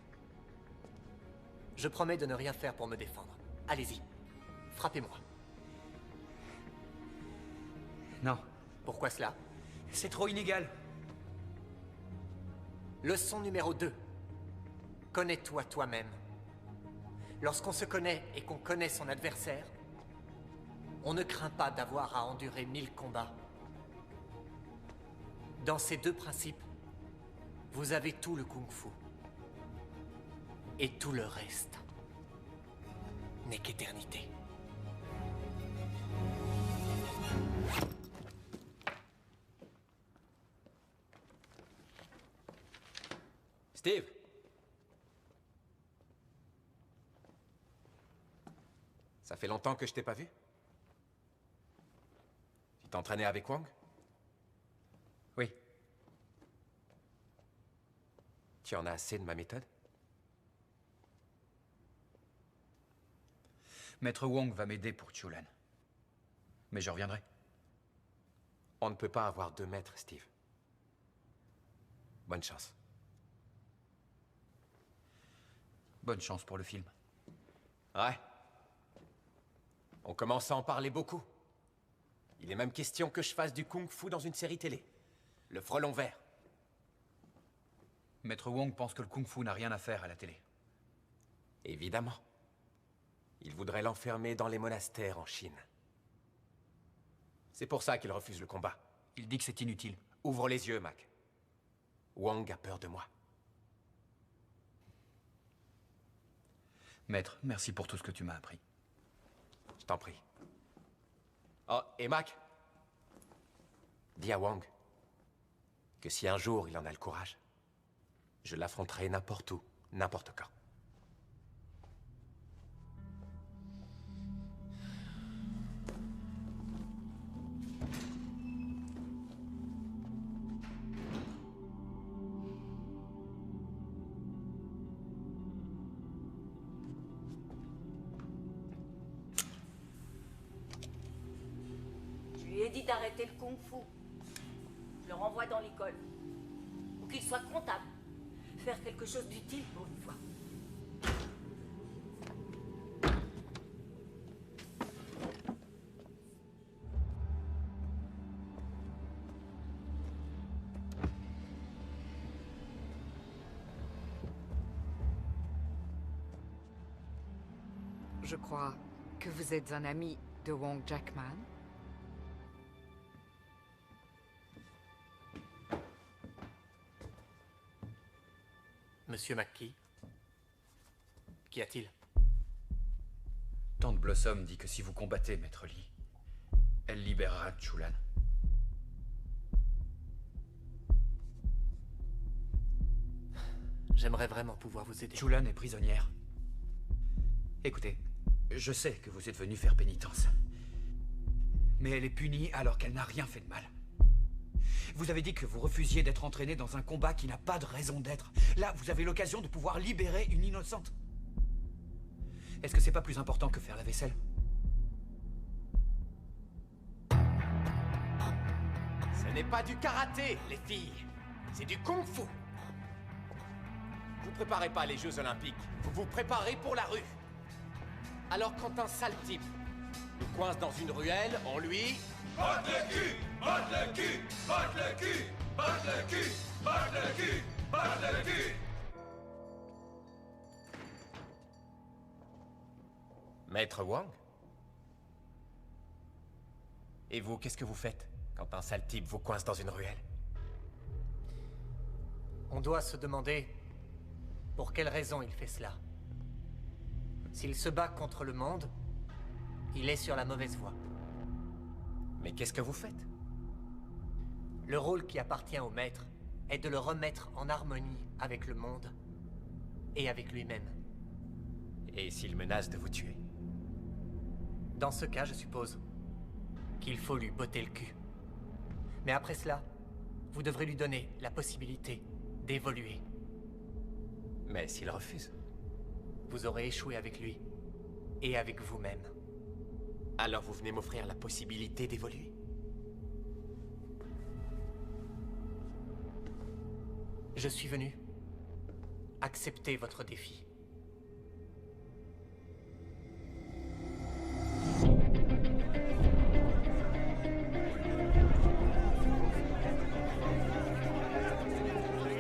Je promets de ne rien faire pour me défendre. Allez-y. Frappez-moi. Non. Pourquoi cela? C'est trop inégal. Leçon numéro 2. Connais-toi toi-même. Lorsqu'on se connaît et qu'on connaît son adversaire, on ne craint pas d'avoir à endurer 1000 combats. Dans ces deux principes, vous avez tout le kung-fu. Et tout le reste n'est qu'éternité. Steve! Ça fait longtemps que je t'ai pas vu? Tu t'entraînais avec Wong? Oui. Tu en as assez de ma méthode? Maître Wong va m'aider pour Chulan. Mais je reviendrai. On ne peut pas avoir 2 maîtres, Steve. Bonne chance. Bonne chance pour le film. Ouais. On commence à en parler beaucoup. Il est même question que je fasse du kung-fu dans une série télé. Le Frelon Vert. Maître Wong pense que le kung-fu n'a rien à faire à la télé. Évidemment. Il voudrait l'enfermer dans les monastères en Chine. C'est pour ça qu'il refuse le combat. Il dit que c'est inutile. Ouvre les yeux, Mac. Wong a peur de moi. Maître, merci pour tout ce que tu m'as appris. Je t'en prie. Oh, et Mac, dis à Wong que si un jour il en a le courage, je l'affronterai n'importe où, n'importe quand. Je lui ai dit d'arrêter le kung-fu. Je le renvoie dans l'école. Ou qu'il soit comptable. Faire quelque chose d'utile pour une fois. Je crois que vous êtes un ami de Wong Jackman. Monsieur McKee, qu'y a-t-il? Tante Blossom dit que si vous combattez, Maître Lee, elle libérera Chulan. J'aimerais vraiment pouvoir vous aider. Chulan est prisonnière. Écoutez, je sais que vous êtes venu faire pénitence. Mais elle est punie alors qu'elle n'a rien fait de mal. Vous avez dit que vous refusiez d'être entraîné dans un combat qui n'a pas de raison d'être. Là, vous avez l'occasion de pouvoir libérer une innocente. Est-ce que c'est pas plus important que faire la vaisselle? Ce n'est pas du karaté, les filles. C'est du kung-fu. Vous préparez pas les Jeux Olympiques. Vous vous préparez pour la rue. Alors quand un sale type nous coince dans une ruelle, on lui... Batte le cul! Batte le cul! Batte le cul! Batte le cul! Batte le cul! Batte le cul! Maître Wang? Et vous, qu'est-ce que vous faites quand un sale type vous coince dans une ruelle? On doit se demander pour quelle raison il fait cela. S'il se bat contre le monde, il est sur la mauvaise voie. Mais qu'est-ce que vous faites? Le rôle qui appartient au maître est de le remettre en harmonie avec le monde et avec lui-même. Et s'il menace de vous tuer? Dans ce cas, je suppose qu'il faut lui botter le cul. Mais après cela, vous devrez lui donner la possibilité d'évoluer. Mais s'il refuse? Vous aurez échoué avec lui et avec vous-même. Alors vous venez m'offrir la possibilité d'évoluer? Je suis venu accepter votre défi.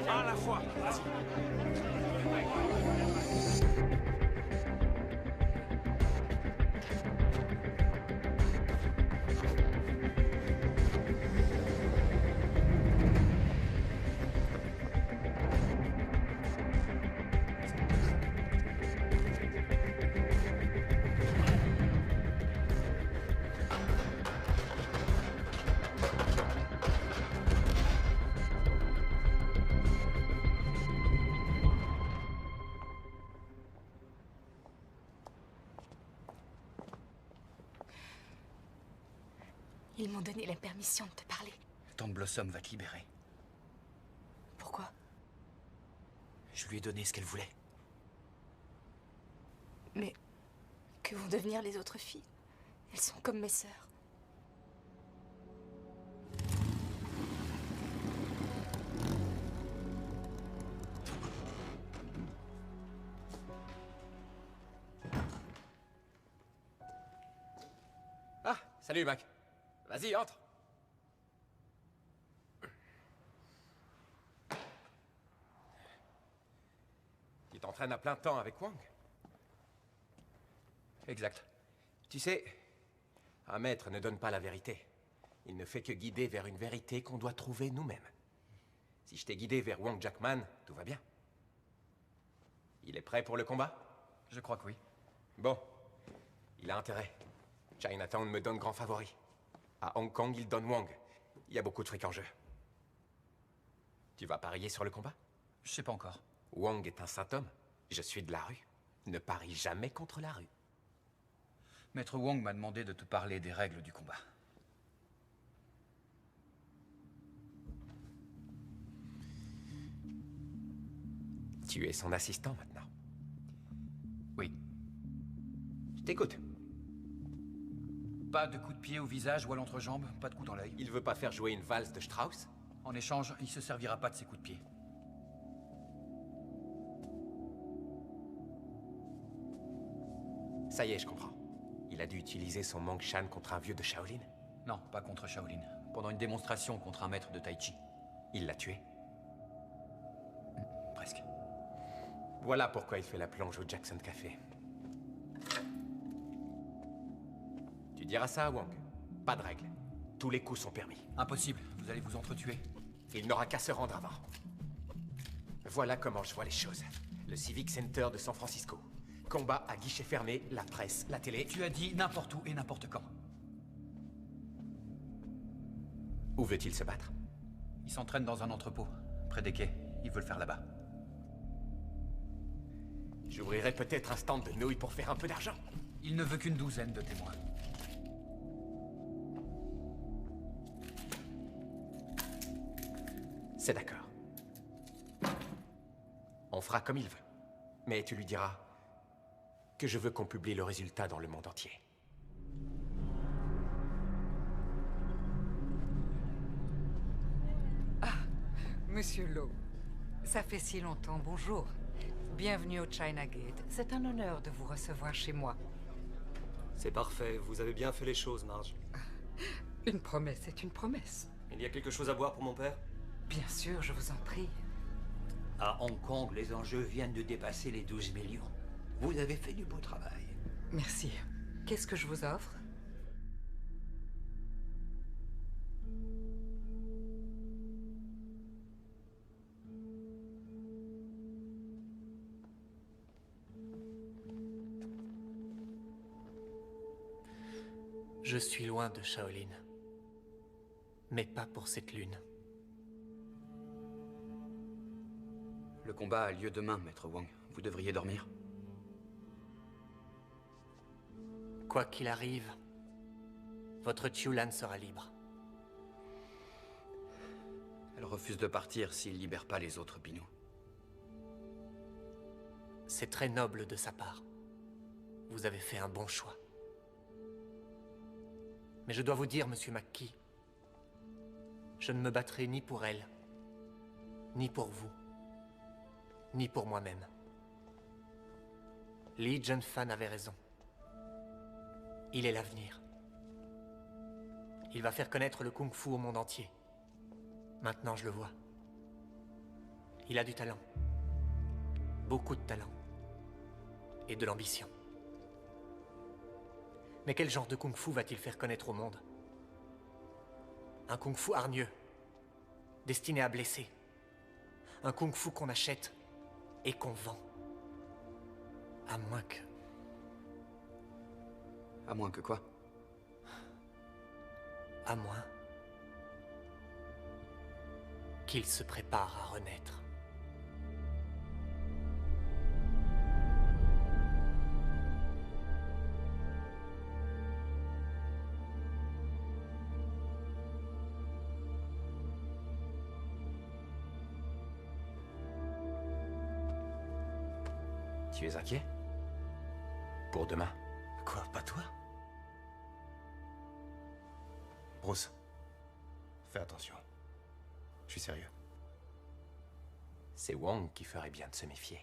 À la fois. Ils m'ont donné la permission de te parler. Tante Blossom va te libérer. Pourquoi? Je lui ai donné ce qu'elle voulait. Mais que vont devenir les autres filles? Elles sont comme mes sœurs. Ah, salut Mac. Vas-y, entre. Tu t'entraînes à plein temps avec Wang? Exact. Tu sais, un maître ne donne pas la vérité. Il ne fait que guider vers une vérité qu'on doit trouver nous-mêmes. Si je t'ai guidé vers Wang Jackman, tout va bien. Il est prêt pour le combat? Je crois que oui. Bon, il a intérêt. Chinatown me donne grand favori. À Hong Kong, il donne Wang. Il y a beaucoup de fric en jeu. Tu vas parier sur le combat? Je sais pas encore. Wang est un saint homme. Je suis de la rue. Ne parie jamais contre la rue. Maître Wang m'a demandé de te parler des règles du combat. Tu es son assistant maintenant. Oui. Je t'écoute. Pas de coup de pied au visage ou à l'entrejambe, pas de coup dans l'œil. Il veut pas faire jouer une valse de Strauss? En échange, il se servira pas de ses coups de pied. Ça y est, je comprends. Il a dû utiliser son Mang Shan contre un vieux de Shaolin? Non, pas contre Shaolin. Pendant une démonstration contre un maître de Tai Chi. Il l'a tué? Presque. Voilà pourquoi il fait la plonge au Jackson Café. Tu diras ça à Wang. Pas de règles. Tous les coups sont permis. Impossible, vous allez vous entretuer. Il n'aura qu'à se rendre avant. Voilà comment je vois les choses. Le Civic Center de San Francisco. Combat à guichet fermé, la presse, la télé... Tu as dit n'importe où et n'importe quand. Où veut-il se battre? Il s'entraîne dans un entrepôt, près des quais. Il veut le faire là-bas. J'ouvrirai peut-être un stand de nouilles pour faire un peu d'argent. Il ne veut qu'une douzaine de témoins. C'est d'accord. On fera comme il veut. Mais tu lui diras que je veux qu'on publie le résultat dans le monde entier. Monsieur Lowe, ça fait si longtemps, bonjour. Bienvenue au China Gate. C'est un honneur de vous recevoir chez moi. C'est parfait, vous avez bien fait les choses, Marge. Une promesse est une promesse. Il y a quelque chose à boire pour mon père? Bien sûr, je vous en prie. À Hong Kong, les enjeux viennent de dépasser les 12 millions. Vous avez fait du beau travail. Merci. Qu'est-ce que je vous offre? Je suis loin de Shaolin. Mais pas pour cette lune. Le combat a lieu demain, Maître Wang. Vous devriez dormir. Quoi qu'il arrive, votre Chulan sera libre. Elle refuse de partir s'il libère pas les autres Binous. C'est très noble de sa part. Vous avez fait un bon choix. Mais je dois vous dire, Monsieur McKee, je ne me battrai ni pour elle, ni pour vous, ni pour moi-même. Li Junfan avait raison. Il est l'avenir. Il va faire connaître le kung-fu au monde entier. Maintenant, je le vois. Il a du talent. Beaucoup de talent. Et de l'ambition. Mais quel genre de kung-fu va-t-il faire connaître au monde? Un kung-fu hargneux, destiné à blesser. Un kung-fu qu'on achète et qu'on vend. À moins que... À moins que quoi? À moins qu'il se prépare à renaître. Tu es inquiet? Pour demain? Quoi, pas toi? Bruce, fais attention. Je suis sérieux. C'est Wang qui ferait bien de se méfier.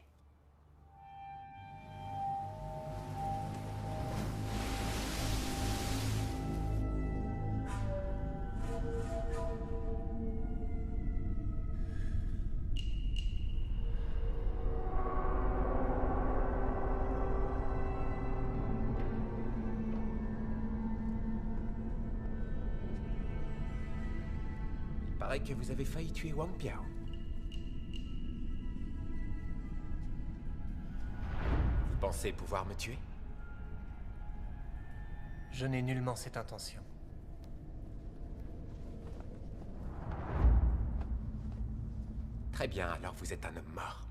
Il paraît que vous avez failli tuer Wang Piao. Vous pensez pouvoir me tuer? Je n'ai nullement cette intention. Très bien, alors vous êtes un homme mort.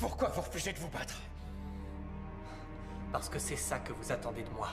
Pourquoi vous refusez de vous battre? Parce que c'est ça que vous attendez de moi.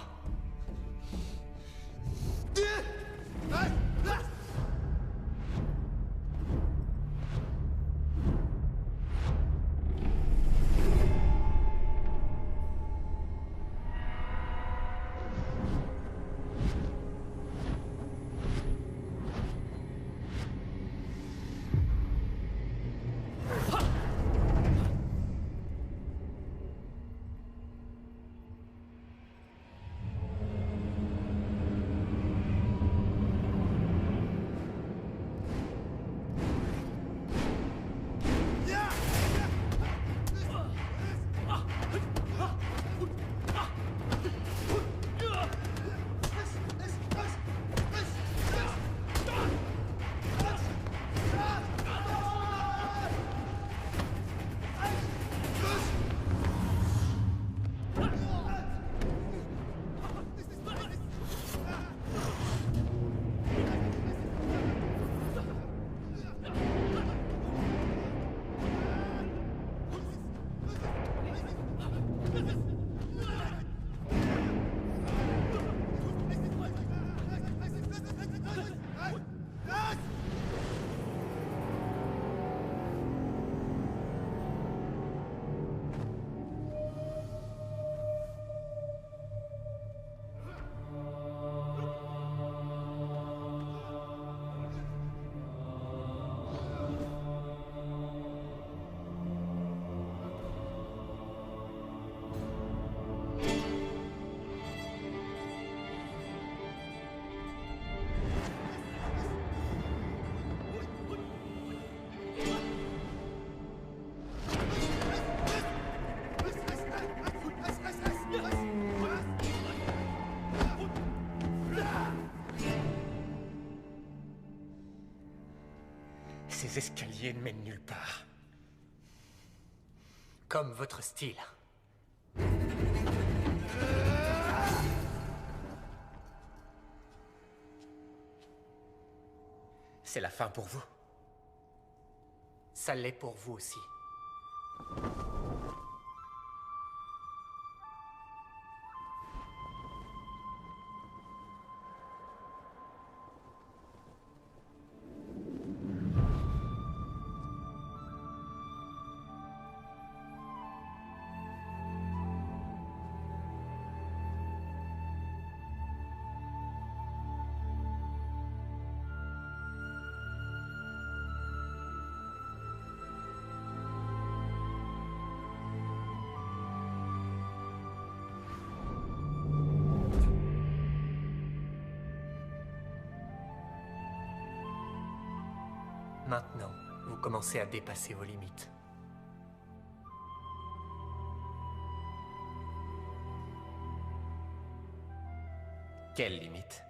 Ces escaliers ne mènent nulle part. Comme votre style. C'est la fin pour vous. Ça l'est pour vous aussi. Maintenant, vous commencez à dépasser vos limites. Quelle limite?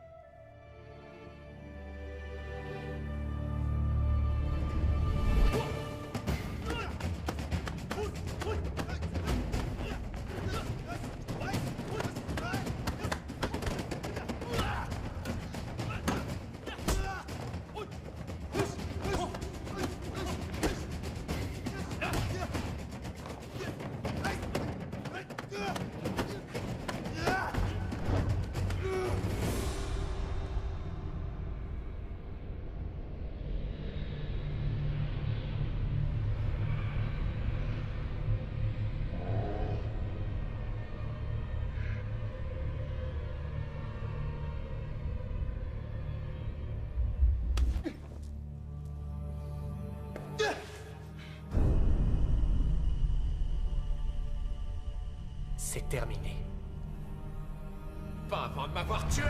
C'est terminé. Pas avant de m'avoir tué!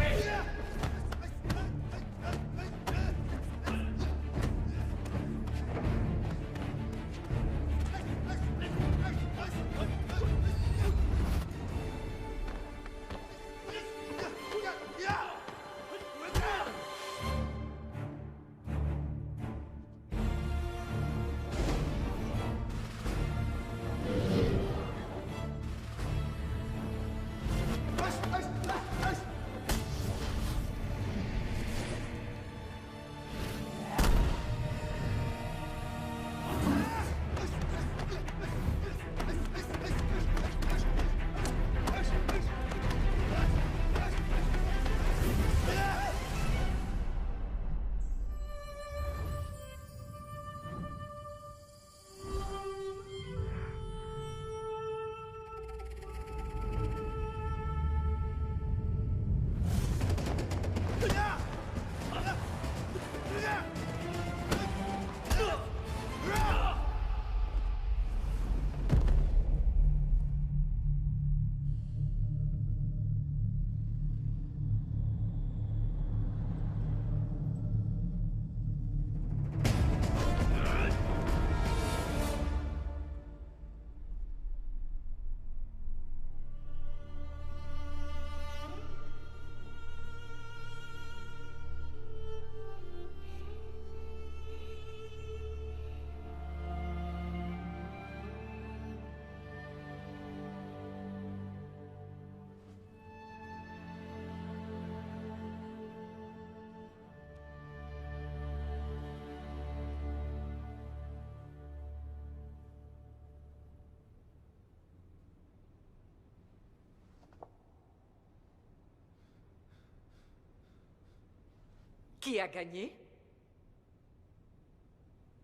Qui a gagné?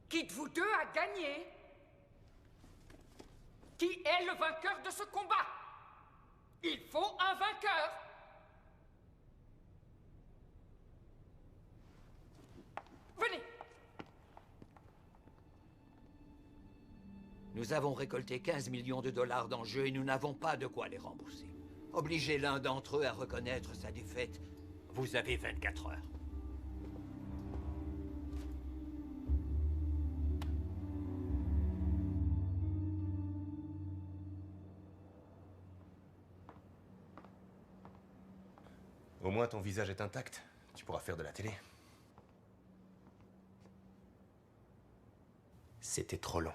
Qui de vous deux a gagné? Qui est le vainqueur de ce combat? Il faut un vainqueur! Venez! Nous avons récolté 15 millions de dollars d'enjeux et nous n'avons pas de quoi les rembourser. Obligez l'un d'entre eux à reconnaître sa défaite. Vous avez 24 heures. Au moins ton visage est intact. Tu pourras faire de la télé. C'était trop long.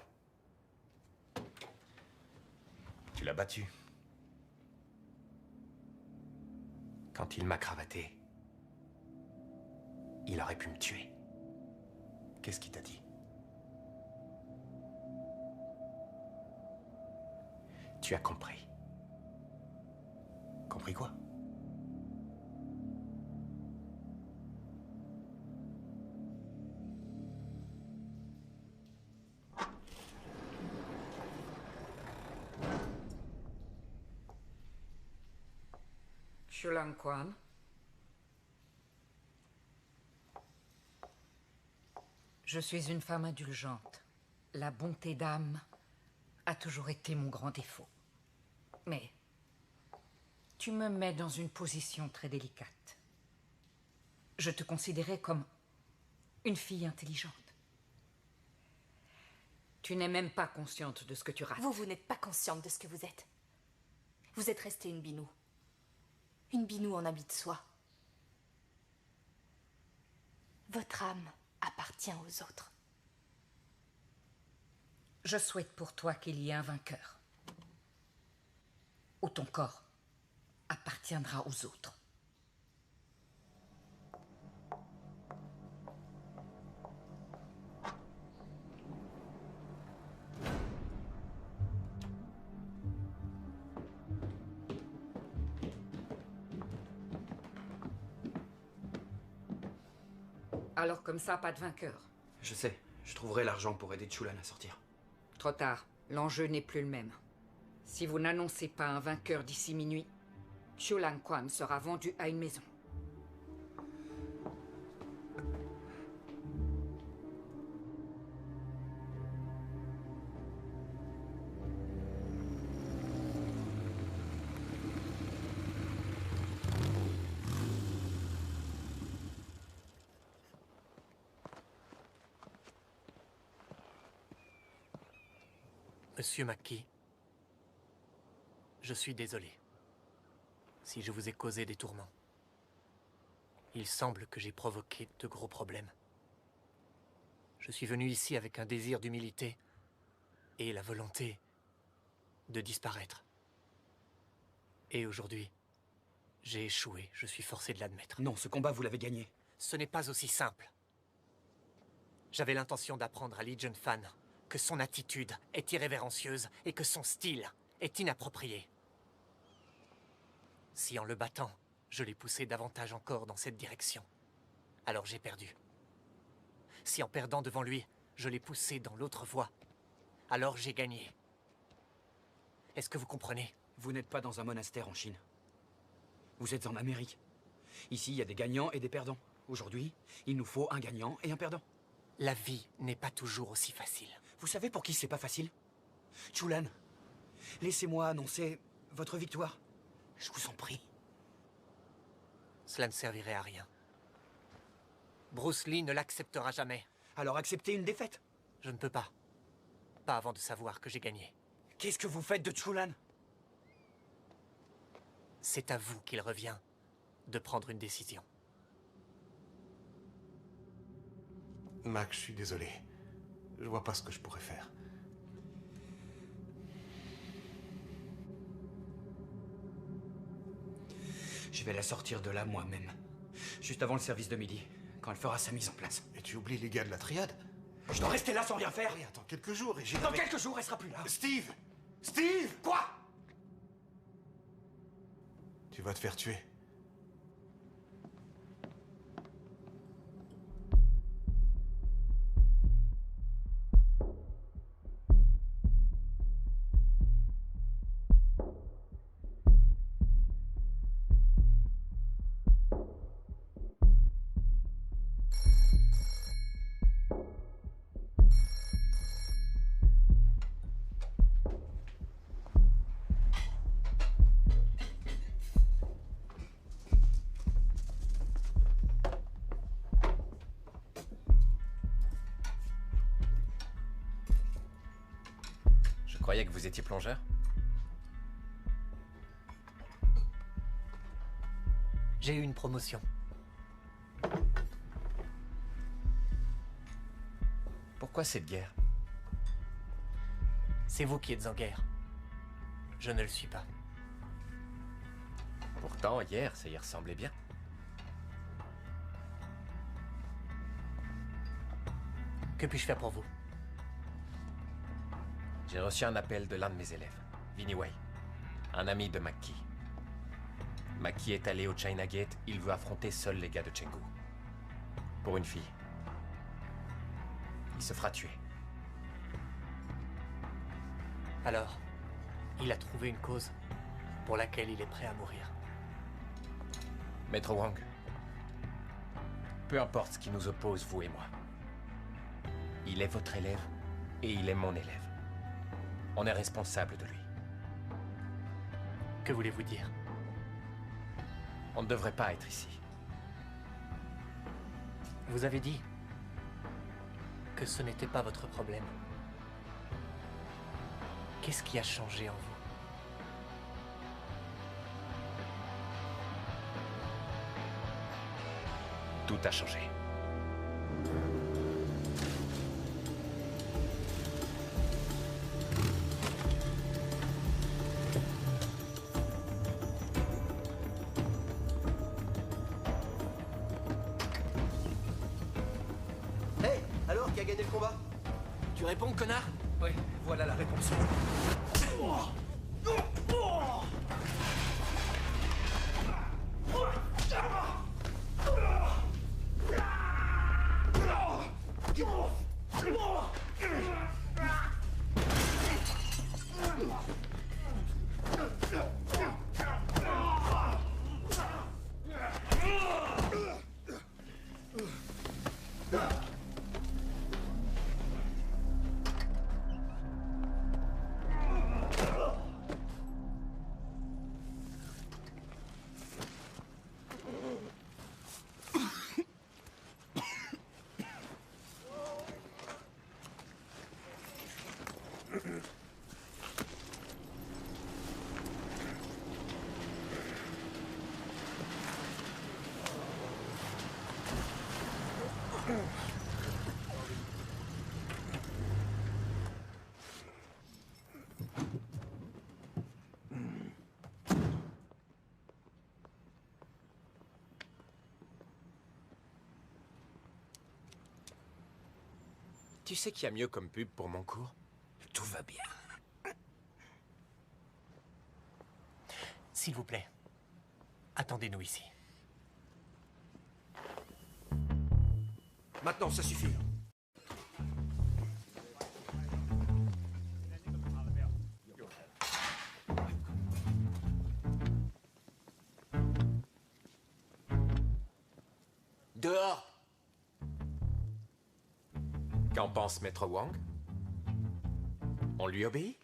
Tu l'as battu. Quand il m'a cravaté, il aurait pu me tuer. Qu'est-ce qu'il t'a dit? Tu as compris. Compris quoi? Chulan Quan. Je suis une femme indulgente. La bonté d'âme a toujours été mon grand défaut. Mais tu me mets dans une position très délicate. Je te considérais comme une fille intelligente. Tu n'es même pas consciente de ce que tu rates. Vous n'êtes pas consciente de ce que vous êtes. Vous êtes restée une binou. Une binou en habit de soie. Votre âme appartient aux autres. Je souhaite pour toi qu'il y ait un vainqueur. Ou ton corps appartiendra aux autres. Alors comme ça, pas de vainqueur. Je sais, je trouverai l'argent pour aider Chulan à sortir. Trop tard, l'enjeu n'est plus le même. Si vous n'annoncez pas un vainqueur d'ici minuit, Chulan Quan sera vendu à une maison. Monsieur McKee, je suis désolé si je vous ai causé des tourments. Il semble que j'ai provoqué de gros problèmes. Je suis venu ici avec un désir d'humilité et la volonté de disparaître. Et aujourd'hui, j'ai échoué, je suis forcé de l'admettre. Non, ce combat, vous l'avez gagné. Ce n'est pas aussi simple. J'avais l'intention d'apprendre à Legion Fan que son attitude est irrévérencieuse et que son style est inapproprié. Si en le battant, je l'ai poussé davantage encore dans cette direction, alors j'ai perdu. Si en perdant devant lui, je l'ai poussé dans l'autre voie, alors j'ai gagné. Est-ce que vous comprenez? Vous n'êtes pas dans un monastère en Chine. Vous êtes en Amérique. Ici, il y a des gagnants et des perdants. Aujourd'hui, il nous faut un gagnant et un perdant. La vie n'est pas toujours aussi facile. Vous savez pour qui c'est pas facile? Chulan, laissez-moi annoncer votre victoire. Je vous en prie. Cela ne servirait à rien. Bruce Lee ne l'acceptera jamais. Alors acceptez une défaite. Je ne peux pas. Pas avant de savoir que j'ai gagné. Qu'est-ce que vous faites de Chulan? C'est à vous qu'il revient de prendre une décision. Mac, je suis désolé. Je vois pas ce que je pourrais faire. Je vais la sortir de là moi-même. Juste avant le service de midi, quand elle fera sa mise en place. Et tu oublies les gars de la triade? Je dois rester là sans rien faire. Oui, attends quelques jours et j'ai... Dans quelques jours, elle sera plus là. Steve! Steve! Quoi? Tu vas te faire tuer. Je croyais que vous étiez plongeur. J'ai eu une promotion. Pourquoi cette guerre? C'est vous qui êtes en guerre. Je ne le suis pas. Pourtant, hier, ça y ressemblait bien. Que puis-je faire pour vous? J'ai reçu un appel de l'un de mes élèves, Vinnie Wei, un ami de Mackie. Mackie est allé au China Gate, il veut affronter seul les gars de Chengdu. Pour une fille. Il se fera tuer. Alors, il a trouvé une cause pour laquelle il est prêt à mourir. Maître Wang, peu importe ce qui nous oppose, vous et moi. Il est votre élève et il est mon élève. On est responsable de lui. Que voulez-vous dire? On ne devrait pas être ici. Vous avez dit que ce n'était pas votre problème. Qu'est-ce qui a changé en vous? Tout a changé. Hey, alors, qui a gagné le combat? Tu réponds, connard? Oui, voilà la réponse. Tu sais qu'il y a mieux comme pub pour mon cours? Tout va bien. S'il vous plaît, attendez-nous ici. Maintenant, ça suffit. Dehors! Qu'en pense Maître Wang? On lui obéit?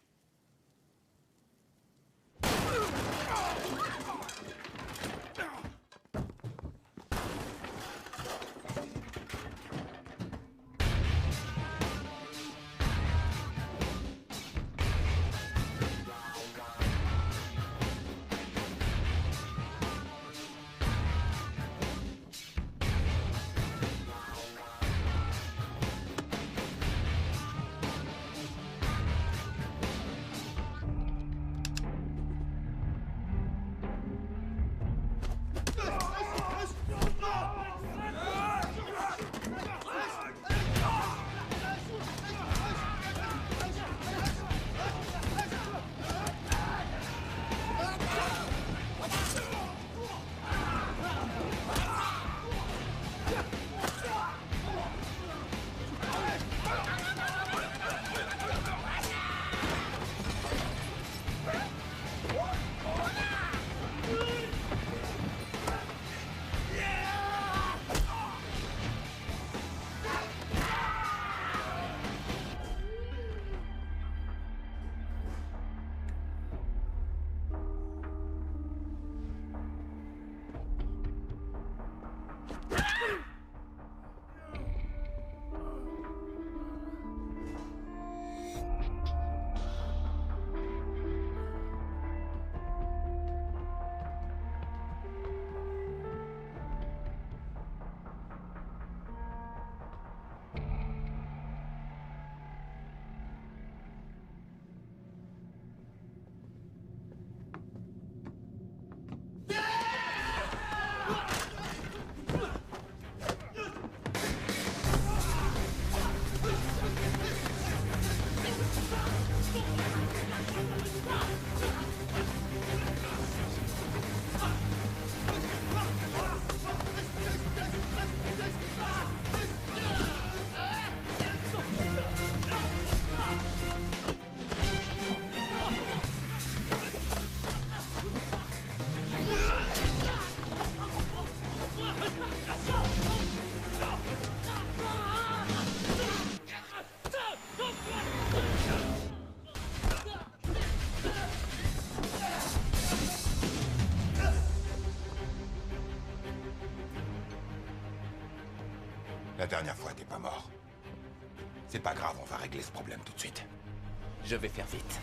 La dernière fois, t'es pas mort. C'est pas grave, on va régler ce problème tout de suite. Je vais faire vite.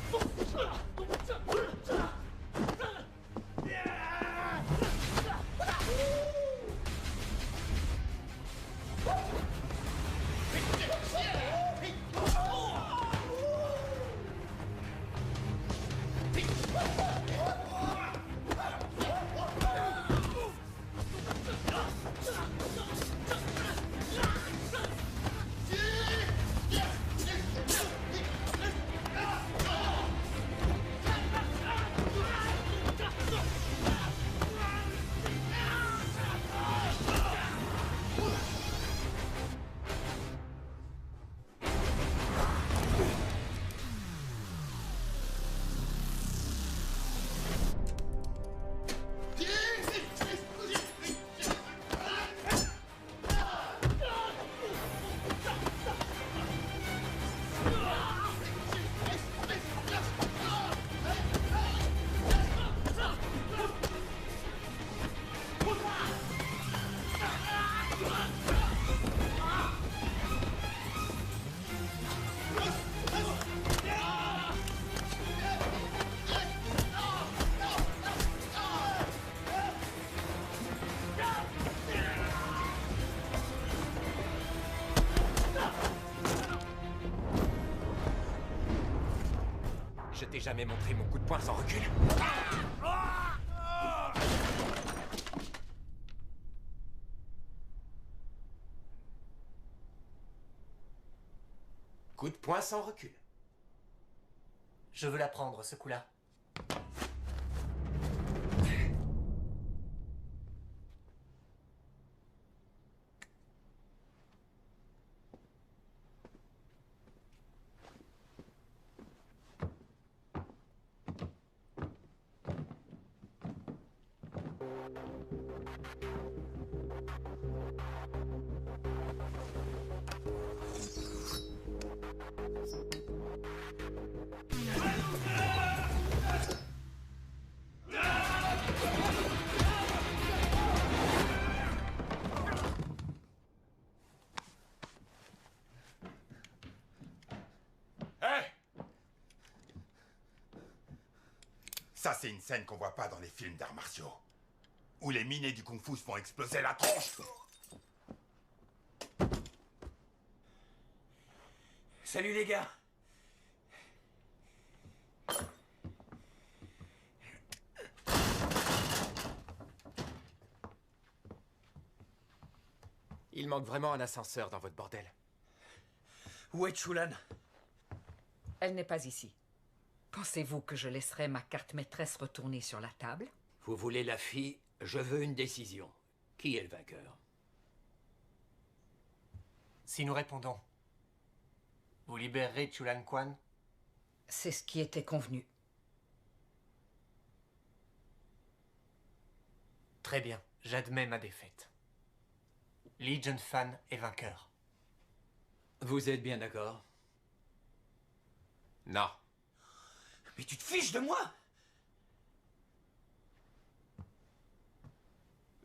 Je t'ai jamais montré mon coup de poing sans recul. Coup de poing sans recul. Je veux la prendre, ce coup-là. Ça, c'est une scène qu'on voit pas dans les films d'arts martiaux. Où les minés du kung-fu se font exploser la tronche. Salut les gars. Il manque vraiment un ascenseur dans votre bordel. Où est Chulan? Elle n'est pas ici. Pensez-vous que je laisserai ma carte maîtresse retourner sur la table? Vous voulez la fille? Je veux une décision. Qui est le vainqueur? Si nous répondons, vous libérerez Chulan Quan? C'est ce qui était convenu. Très bien, j'admets ma défaite. Li Junfan est vainqueur. Vous êtes bien d'accord? Non. Mais tu te fiches de moi?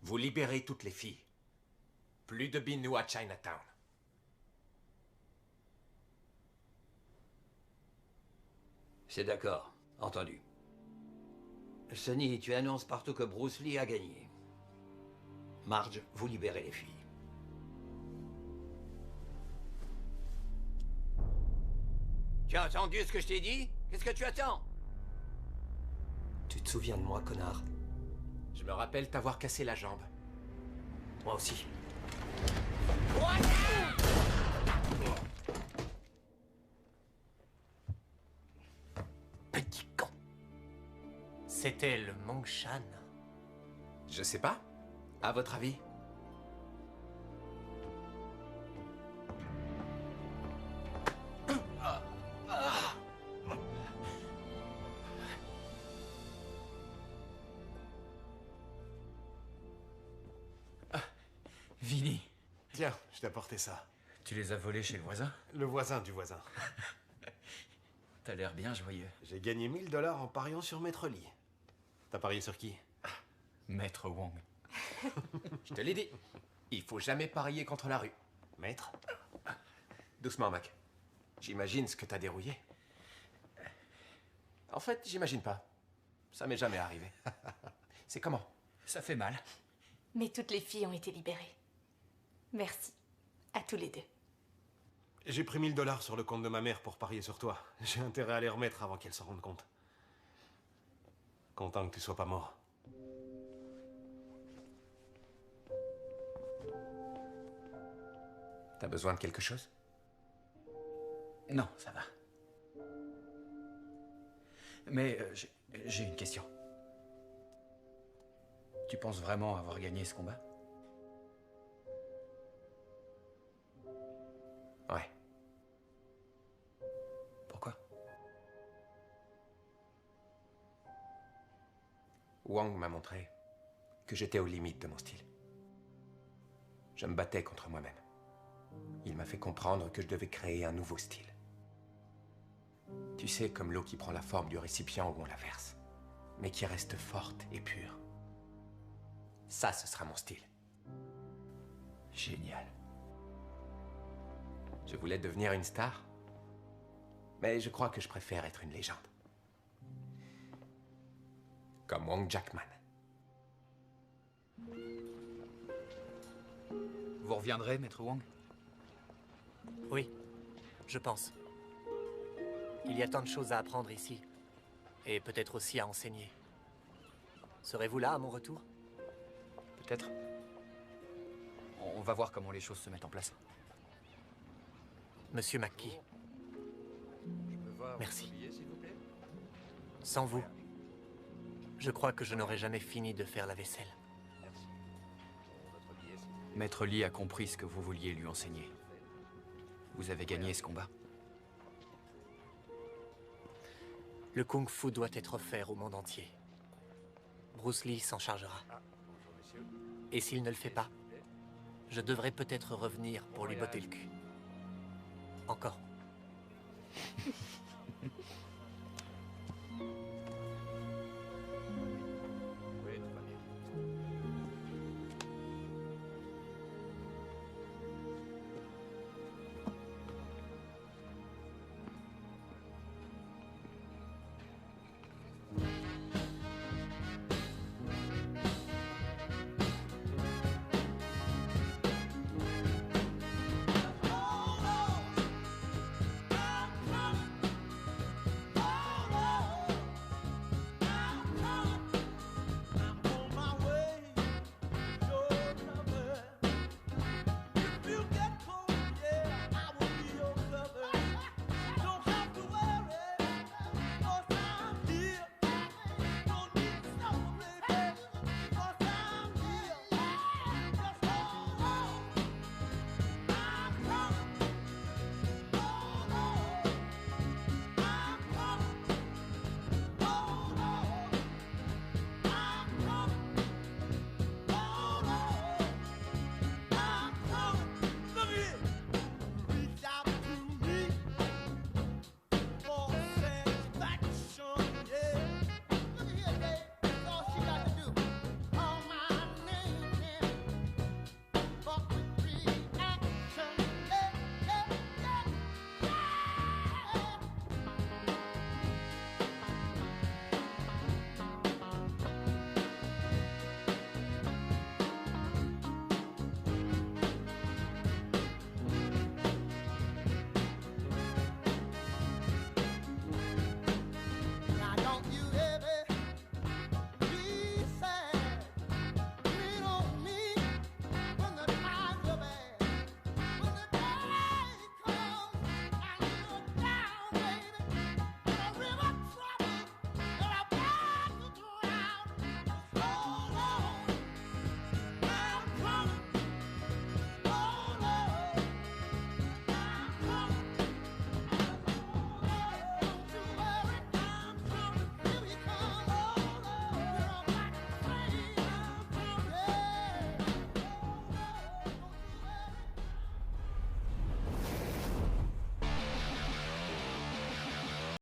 Vous libérez toutes les filles. Plus de Binu à Chinatown. C'est d'accord. Entendu. Sonny, tu annonces partout que Bruce Lee a gagné. Marge, vous libérez les filles. Tu as entendu ce que je t'ai dit? Qu'est-ce que tu attends? Tu te souviens de moi, connard? Je me rappelle t'avoir cassé la jambe. Moi aussi. Petit con. C'était le Mongshan. Je sais pas. À votre avis? Vinny. Tiens, je t'ai apporté ça. Tu les as volés chez le voisin? Le voisin du voisin. T'as l'air bien joyeux. J'ai gagné 1000 $ en pariant sur Maître Lee. T'as parié sur qui? Maître Wong. Je te l'ai dit. Il faut jamais parier contre la rue. Maître? Doucement, Mac. J'imagine ce que t'as dérouillé. En fait, j'imagine pas. Ça m'est jamais arrivé. C'est comment? Ça fait mal. Mais toutes les filles ont été libérées. Merci. À tous les deux. J'ai pris 1000 $ sur le compte de ma mère pour parier sur toi. J'ai intérêt à les remettre avant qu'elle s'en rende compte. Content que tu sois pas mort. T'as besoin de quelque chose? Non, ça va. Mais j'ai une question. Tu penses vraiment avoir gagné ce combat? Ouais. Pourquoi? Wang m'a montré que j'étais aux limites de mon style. Je me battais contre moi-même. Il m'a fait comprendre que je devais créer un nouveau style. Tu sais, comme l'eau qui prend la forme du récipient où on la verse, mais qui reste forte et pure. Ça, ce sera mon style. Génial. Je voulais devenir une star, mais je crois que je préfère être une légende. Comme Wang Jackman. Vous reviendrez, Maître Wang? Oui, je pense. Il y a tant de choses à apprendre ici, et peut-être aussi à enseigner. Serez-vous là à mon retour? Peut-être. On va voir comment les choses se mettent en place. Monsieur McKee, merci. Billet, s'il vous plaît? Sans vous, je crois que je n'aurais jamais fini de faire la vaisselle. Merci. Votre billet, s'il vous plaît. Maître Lee a compris ce que vous vouliez lui enseigner. Vous avez gagné ce combat. Le kung-fu doit être offert au monde entier. Bruce Lee s'en chargera. Bonjour, messieurs. Et s'il ne le fait pas, je devrais peut-être revenir pour lui botter le cul. Encore.